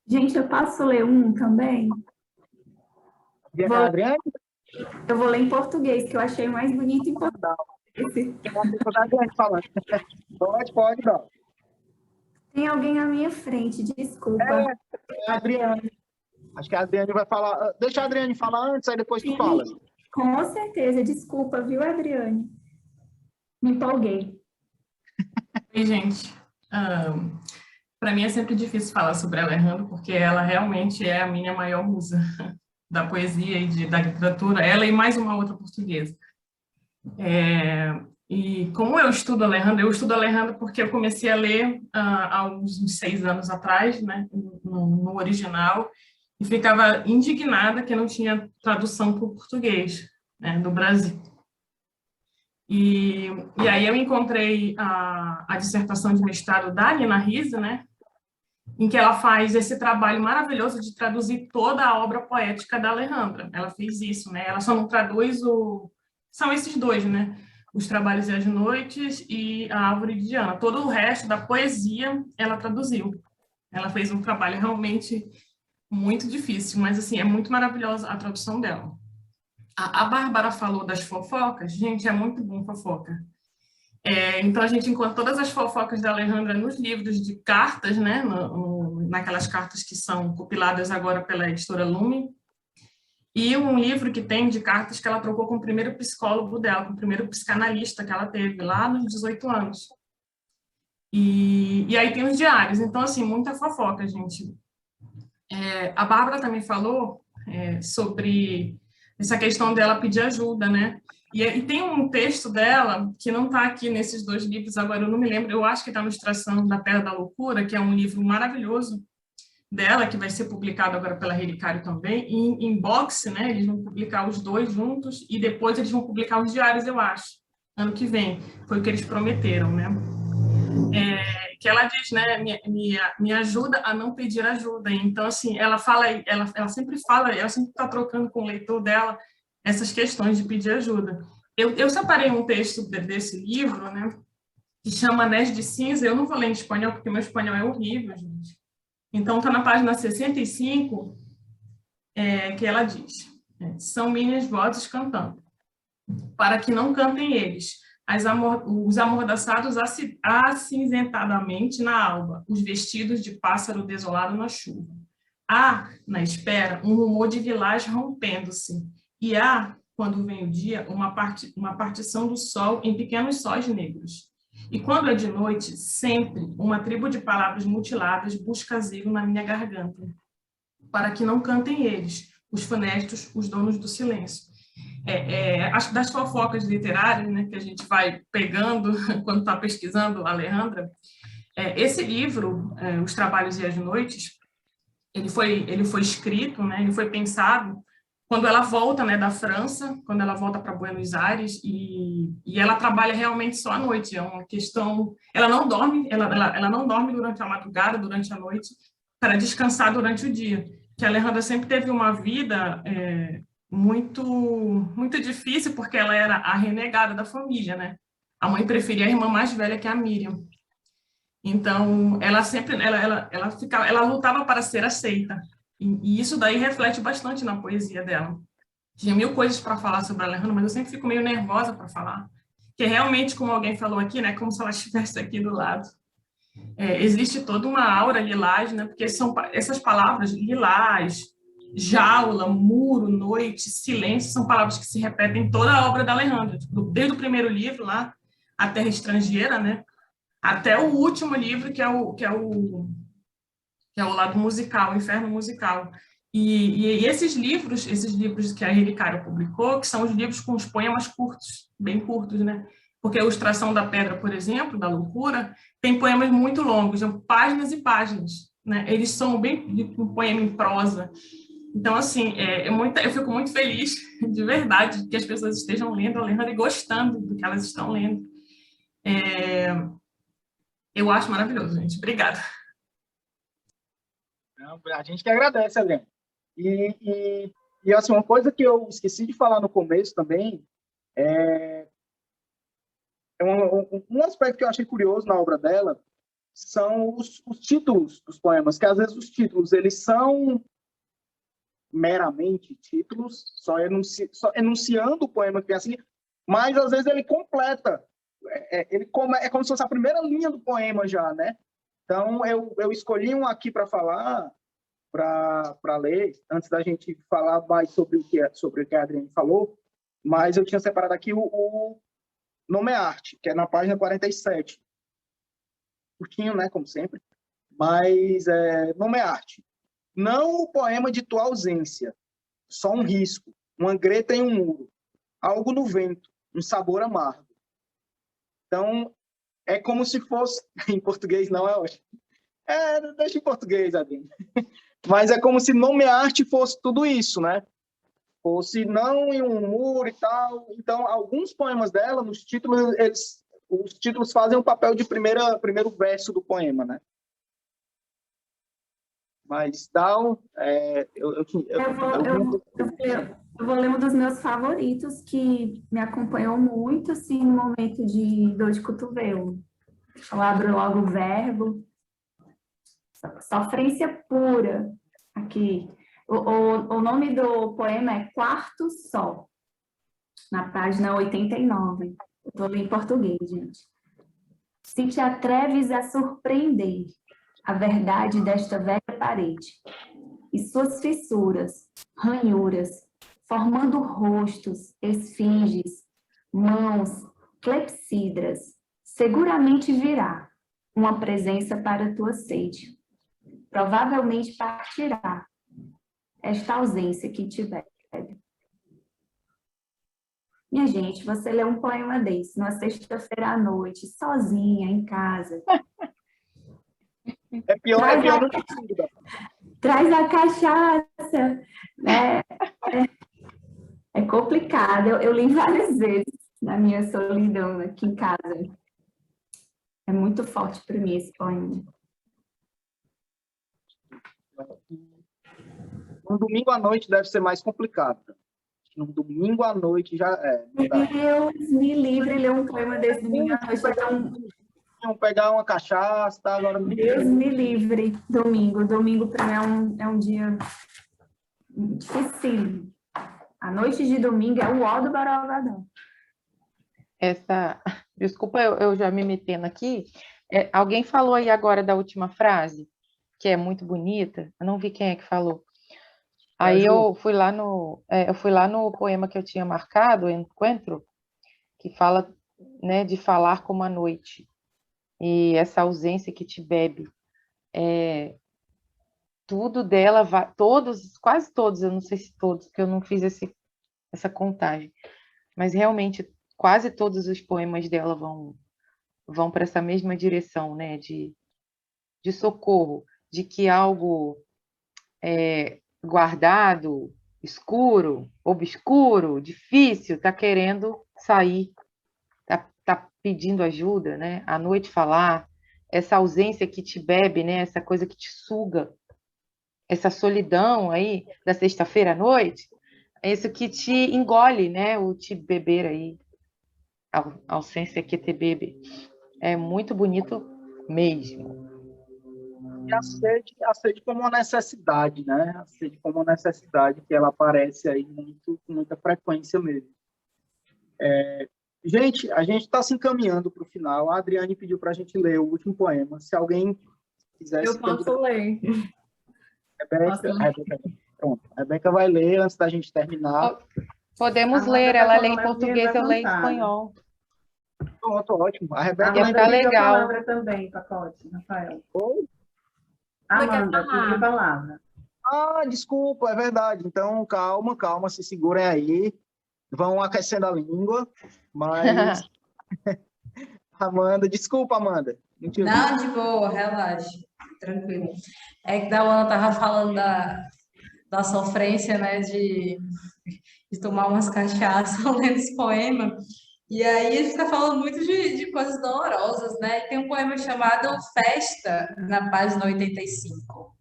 Gente, eu posso ler um também? Adriane? Eu vou ler em português, que eu achei mais bonito em português. Adriane falando. Pode, dar. Tem alguém à minha frente, desculpa. É a Adriane. Acho que a Adriane vai falar. Deixa a Adriane falar antes, aí depois tu fala. Com certeza, desculpa, viu, Adriane? Me empolguei. Oi, gente. Para mim é sempre difícil falar sobre a Alejandra, porque ela realmente é a minha maior musa da poesia e da literatura, ela e mais uma outra portuguesa. E como eu estudo Alejandra porque eu comecei a ler há uns 6 anos atrás, né, no original, e ficava indignada que não tinha tradução para o português, né, do Brasil. E aí eu encontrei a dissertação de mestrado da Nina Risse, né, em que ela faz esse trabalho maravilhoso de traduzir toda a obra poética da Alejandra. Ela fez isso, né? Ela só não traduz são esses dois, né? Os Trabalhos e as Noites e a Árvore de Diana. Todo o resto da poesia ela traduziu. Ela fez um trabalho realmente muito difícil, mas assim, é muito maravilhosa a tradução dela. A Bárbara falou das fofocas. Gente, é muito bom fofoca. Então, a gente encontra todas as fofocas da Alejandra nos livros de cartas, né? Naquelas cartas que são compiladas agora pela editora Lumen. E um livro que tem de cartas que ela trocou com o primeiro psicólogo dela, com o primeiro psicanalista que ela teve lá nos 18 anos. E aí tem os diários. Então, assim, muita fofoca, gente. A Bárbara também falou sobre essa questão dela pedir ajuda, né? E tem um texto dela, que não está aqui nesses 2 livros, agora eu não me lembro, eu acho que está no Extração da Terra da Loucura, que é um livro maravilhoso dela, que vai ser publicado agora pela Relicário também, em box, né? Eles vão publicar os 2 juntos, e depois eles vão publicar os diários, eu acho, ano que vem, foi o que eles prometeram, né? Que ela diz, né, me ajuda a não pedir ajuda. Então, assim, ela sempre está trocando com o leitor dela essas questões de pedir ajuda. Eu separei um texto desse livro, né, que chama Anéis de Cinza. Eu não vou ler em espanhol, porque meu espanhol é horrível, gente. Então, está na página 65, que ela diz: são minhas vozes cantando, para que não cantem eles, os amordaçados acinzentadamente na alba, os vestidos de pássaro desolado na chuva. Há, na espera, um rumor de vilagem rompendo-se, e há, quando vem o dia, uma partição do sol em pequenos sóis negros. E quando é de noite, sempre uma tribo de palavras mutiladas busca asilo na minha garganta, para que não cantem eles, os fanestos, os donos do silêncio. Das fofocas literárias, né, que a gente vai pegando quando está pesquisando a Alejandra, esse livro, Os Trabalhos e as Noites, ele foi escrito, né, ele foi pensado quando ela volta, né, da França, quando ela volta para Buenos Aires, e ela trabalha realmente só à noite. É uma questão, ela não dorme durante a madrugada, durante a noite, para descansar durante o dia. Que a Alejandra sempre teve uma vida muito, muito difícil, porque ela era a renegada da família, né? A mãe preferia a irmã mais velha, que é a Miriam. Então, ela sempre, ela lutava para ser aceita. E isso daí reflete bastante na poesia dela. Tinha 1000 coisas para falar sobre a Alejandra, mas eu sempre fico meio nervosa para falar. Que realmente, como alguém falou aqui, né? Como se ela estivesse aqui do lado. Existe toda uma aura lilás, né? Porque são essas palavras, lilás, jaula, muro, noite, silêncio, são palavras que se repetem em toda a obra da Alejandra, desde o primeiro livro lá, A Terra Estrangeira, né, até o último livro, que é o que é o lado musical, o inferno musical. E esses livros que a Relicária publicou, que são os livros com os poemas curtos, bem curtos, né? Porque a Ilustração da Pedra, por exemplo, da Loucura, tem poemas muito longos, são páginas e páginas, né? Eles são bem um poema em prosa. Então, assim, eu fico muito feliz, de verdade, que as pessoas estejam lendo a Alejandra e gostando do que elas estão lendo. Eu acho maravilhoso, gente. Obrigada. A gente que agradece, Helena. E assim, uma coisa que eu esqueci de falar no começo também um aspecto que eu achei curioso na obra dela são os títulos dos poemas, que às vezes os títulos eles são meramente títulos, só enunciando o poema que vem assim, mas às vezes ele completa, é como se fosse a primeira linha do poema já, né? Então eu escolhi um aqui para falar, para ler, antes da gente falar mais sobre o que a Adriane falou, mas eu tinha separado aqui o Nome é Arte, que é na página 47. Curtinho, né, como sempre, mas Nome é Arte. Não o poema de tua ausência, só um risco, uma greta em um muro, algo no vento, um sabor amargo. Então, é como se fosse, em português não é ótimo. Deixa em português, Adriane. Mas é como se Nome é Arte fosse tudo isso, né? Fosse não em um muro e tal. Então, alguns poemas dela, nos títulos, os títulos fazem o papel de primeiro verso do poema, né? Mas Down, eu vou ler um dos meus favoritos que me acompanhou muito assim no momento de dor de cotovelo. Eu abro logo o verbo. Sofrência pura. Aqui. O nome do poema é Quarto Sol, na página 89. Estou lendo em português, gente. Se te atreves a surpreender a verdade desta velha parede e suas fissuras, ranhuras, formando rostos, esfinges, mãos, clepsidras, seguramente virá uma presença para tua sede. Provavelmente partirá esta ausência que te bebe. Minha gente, você lê um poema desse numa sexta-feira à noite, sozinha, em casa. É pior do que tudo. Traz a cachaça, né? É complicado. Eu li várias vezes na minha solidão aqui em casa. É muito forte para mim esse poema. Um domingo à noite deve ser mais complicado. Um domingo à noite já Deus me livre ler um poema desse domingo à noite. Pegar uma cachaça, tá? Agora Deus me livre, domingo. Domingo para mim é um dia difícil. A noite de domingo é o ó do Borogodó. Desculpa eu já me metendo aqui. Alguém falou aí agora da última frase, que é muito bonita. Eu não vi quem é que falou. Aí eu fui lá no poema que eu tinha marcado, Encontro, que fala, né, de falar como a noite. E essa ausência que te bebe. Tudo dela, quase todos, eu não sei se todos, porque eu não fiz essa contagem, mas realmente quase todos os poemas dela vão para essa mesma direção, né, de socorro, de que algo guardado, escuro, obscuro, difícil, está querendo sair, está pedindo ajuda, né? À noite falar, essa ausência que te bebe, né? Essa coisa que te suga, essa solidão aí da sexta-feira à noite, é isso que te engole, né? O te beber aí, a ausência que te bebe. É muito bonito mesmo. E a sede como uma necessidade, né? A sede como uma necessidade que ela aparece aí com muita frequência mesmo. Gente, a gente está se encaminhando para o final. A Adriane pediu para a gente ler o último poema. Se alguém quiser... Eu posso ler. Pronto. A Rebeca vai ler antes da gente terminar. Podemos ler, ela lê em português, eu leio em espanhol. Pronto, ótimo. A Rebeca vai ficar legal. A palavra também, pacote, Rafael. quer Amanda, pediu a falar. palavra. Ah, desculpa, é verdade. Então, calma, calma, se segurem aí. Vão aquecendo a língua, mas Amanda, desculpa, Amanda, não te ouvi. Não, de boa, relaxa, tranquilo. É que Dauana estava falando da sofrência, né, de tomar umas cachaças lendo esse poema. E aí a gente está falando muito de coisas dolorosas, né? E tem um poema chamado Festa, na página 85,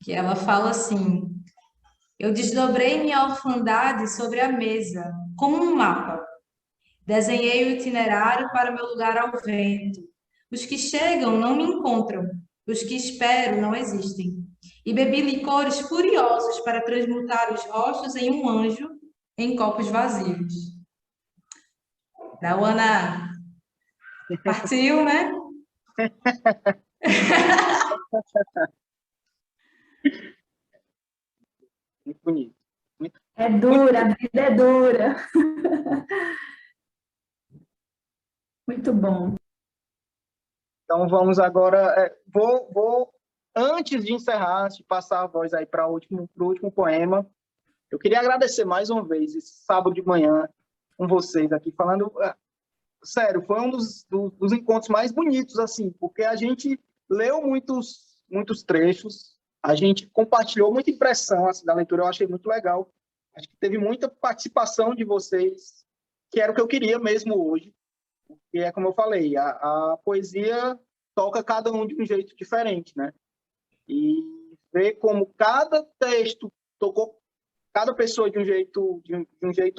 que ela fala assim: eu desdobrei minha orfandade sobre a mesa, como um mapa. Desenhei o itinerário para meu lugar ao vento. Os que chegam não me encontram, os que espero não existem. E bebi licores furiosos para transmutar os rostos em um anjo em copos vazios. Dauana partiu, né? Muito bonito. É dura, a vida é dura. Muito bom. Então vamos agora. Antes de encerrar, de passar a voz aí para o último poema, eu queria agradecer mais uma vez esse sábado de manhã com vocês aqui, falando. Sério, foi um dos encontros mais bonitos, assim, porque a gente leu muitos trechos, a gente compartilhou muita impressão assim, da leitura, eu achei muito legal. Acho que teve muita participação de vocês, que era o que eu queria mesmo hoje. E é como eu falei, a poesia toca cada um de um jeito diferente, né? E ver como cada texto tocou cada pessoa de um jeito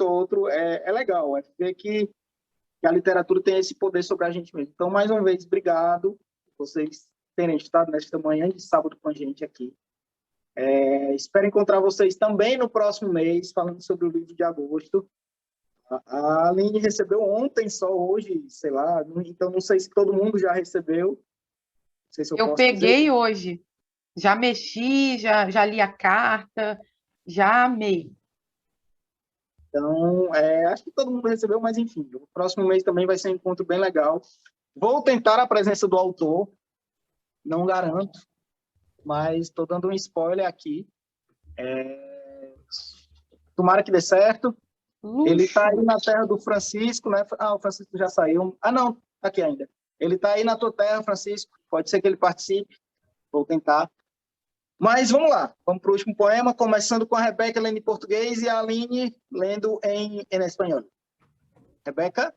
ou outro é legal. É ver que a literatura tem esse poder sobre a gente mesmo. Então, mais uma vez, obrigado por vocês terem estado nesta manhã de sábado com a gente aqui. Espero encontrar vocês também no próximo mês, falando sobre o livro de agosto. A Aline recebeu ontem, só hoje, sei lá, então não sei se todo mundo já recebeu. Não sei se eu Eu posso dizer. peguei hoje, já mexi, já li a carta, já amei. Então, acho que todo mundo recebeu, mas enfim, o próximo mês também vai ser um encontro bem legal. Vou tentar a presença do autor, não garanto, mas estou dando um spoiler aqui. Tomara que dê certo. Ele está aí na terra do Francisco, né? Ah, o Francisco já saiu. Ah, não, tá aqui ainda. Ele está aí na tua terra, Francisco. Pode ser que ele participe. Vou tentar. Mas vamos lá. Vamos para o último poema, começando com a Rebeca lendo em português e a Aline lendo em espanhol. Rebeca?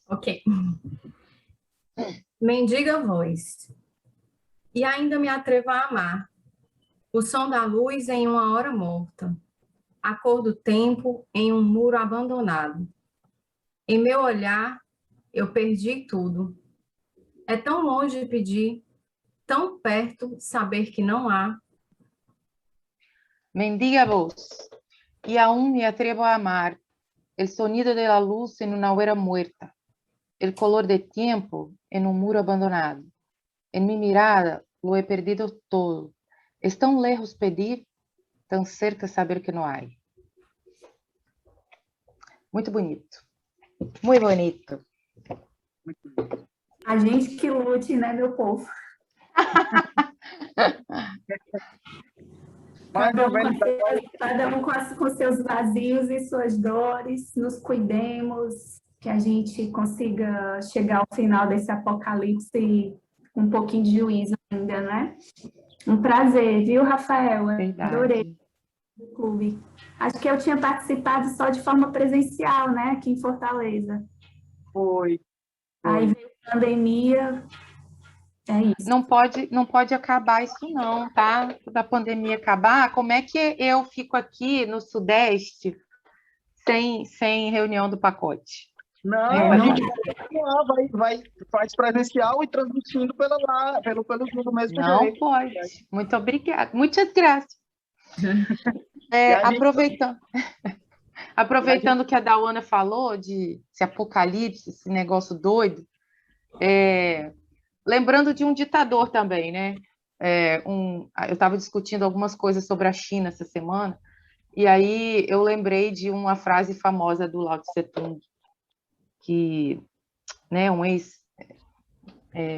Ok. Mendiga voz. E ainda me atrevo a amar. O som da luz em uma hora morta. A cor do tempo em um muro abandonado. Em meu olhar, eu perdi tudo. É tão longe pedir, tão perto saber que não há. Mendiga voz, y aún me atrevo a amar el sonido de la luz en una hoguera muerta, el color de tiempo en un muro abandonado. En mi mirada lo he perdido todo. Es tão lejos pedir, tão cerca saber que não há. Muito bonito. Muito bonito. A gente que lute, né, meu povo? Cada um com seus vazios e suas dores, nos cuidemos, que a gente consiga chegar ao final desse apocalipse com um pouquinho de juízo ainda, né? Um prazer, viu, Rafael? Verdade. Adorei o clube. Acho que eu tinha participado só de forma presencial, né, aqui em Fortaleza. Foi. Aí veio a pandemia, é isso. Não pode acabar isso não, tá? Da pandemia acabar, como é que eu fico aqui no Sudeste sem reunião do pacote? Não, a gente faz presencial e transmitindo pelo Zoom do mesmo Não jeito. pode. Muito obrigada. Muitas graças. Aproveitando que a Dauana falou de esse apocalipse, esse negócio doido, lembrando de um ditador também, né? Eu estava discutindo algumas coisas sobre a China essa semana, e aí eu lembrei de uma frase famosa do Lao Tse Tung, que, né, um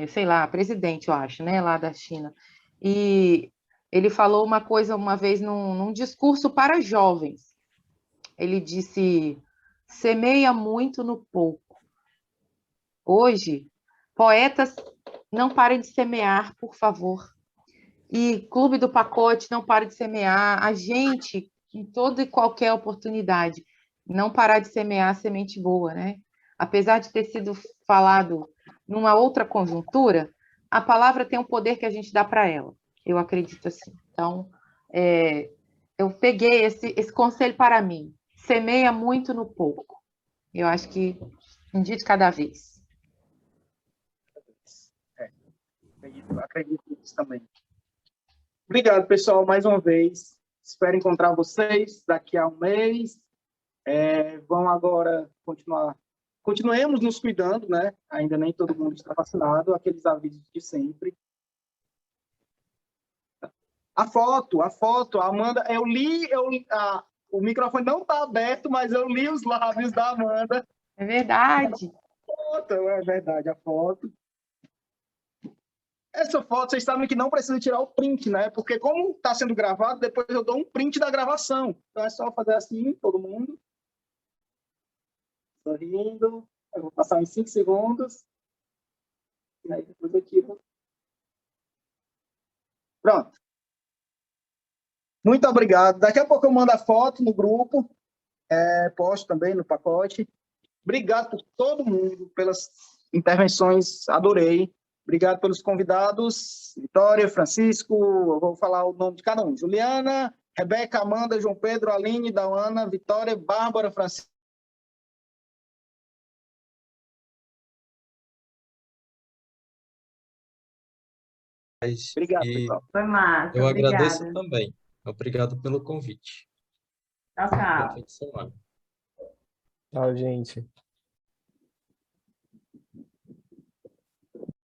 sei lá, presidente, eu acho, né, lá da China. E ele falou uma coisa uma vez num discurso para jovens. Ele disse: semeia muito no pouco. Hoje, poetas, não parem de semear, por favor. E Clube do Pacote, não pare de semear. A gente, em toda e qualquer oportunidade, não parar de semear semente boa, né? Apesar de ter sido falado numa outra conjuntura, a palavra tem um poder que a gente dá para ela. Eu acredito assim. Então, eu peguei esse conselho para mim. Semeia muito no pouco. Eu acho que um dia de cada vez. Acredito nisso também. Obrigado, pessoal, mais uma vez. Espero encontrar vocês daqui a um mês. Vamos agora continuemos nos cuidando, né? Ainda nem todo mundo está vacinado, aqueles avisos de sempre. A foto, Amanda, o microfone não está aberto, mas eu li os lábios da Amanda. É verdade. É verdade, a foto. Essa foto, vocês sabem que não precisa tirar o print, né? Porque como está sendo gravado, depois eu dou um print da gravação. Então é só fazer assim, todo mundo. Sorrindo. Eu vou passar uns 5 segundos. E aí depois eu tiro. Pronto. Muito obrigado. Daqui a pouco eu mando a foto no grupo. Posto também no pacote. Obrigado por todo mundo, pelas intervenções. Adorei. Obrigado pelos convidados, Vitória, Francisco, eu vou falar o nome de cada um. Juliana, Rebeca, Amanda, João Pedro, Aline, Dawana, Vitória, Bárbara, Francisco. Obrigado, pessoal. Foi massa, Eu agradeço obrigada. também. Obrigado pelo convite. Tchau, tchau. Bom fim de semana. Tchau, gente.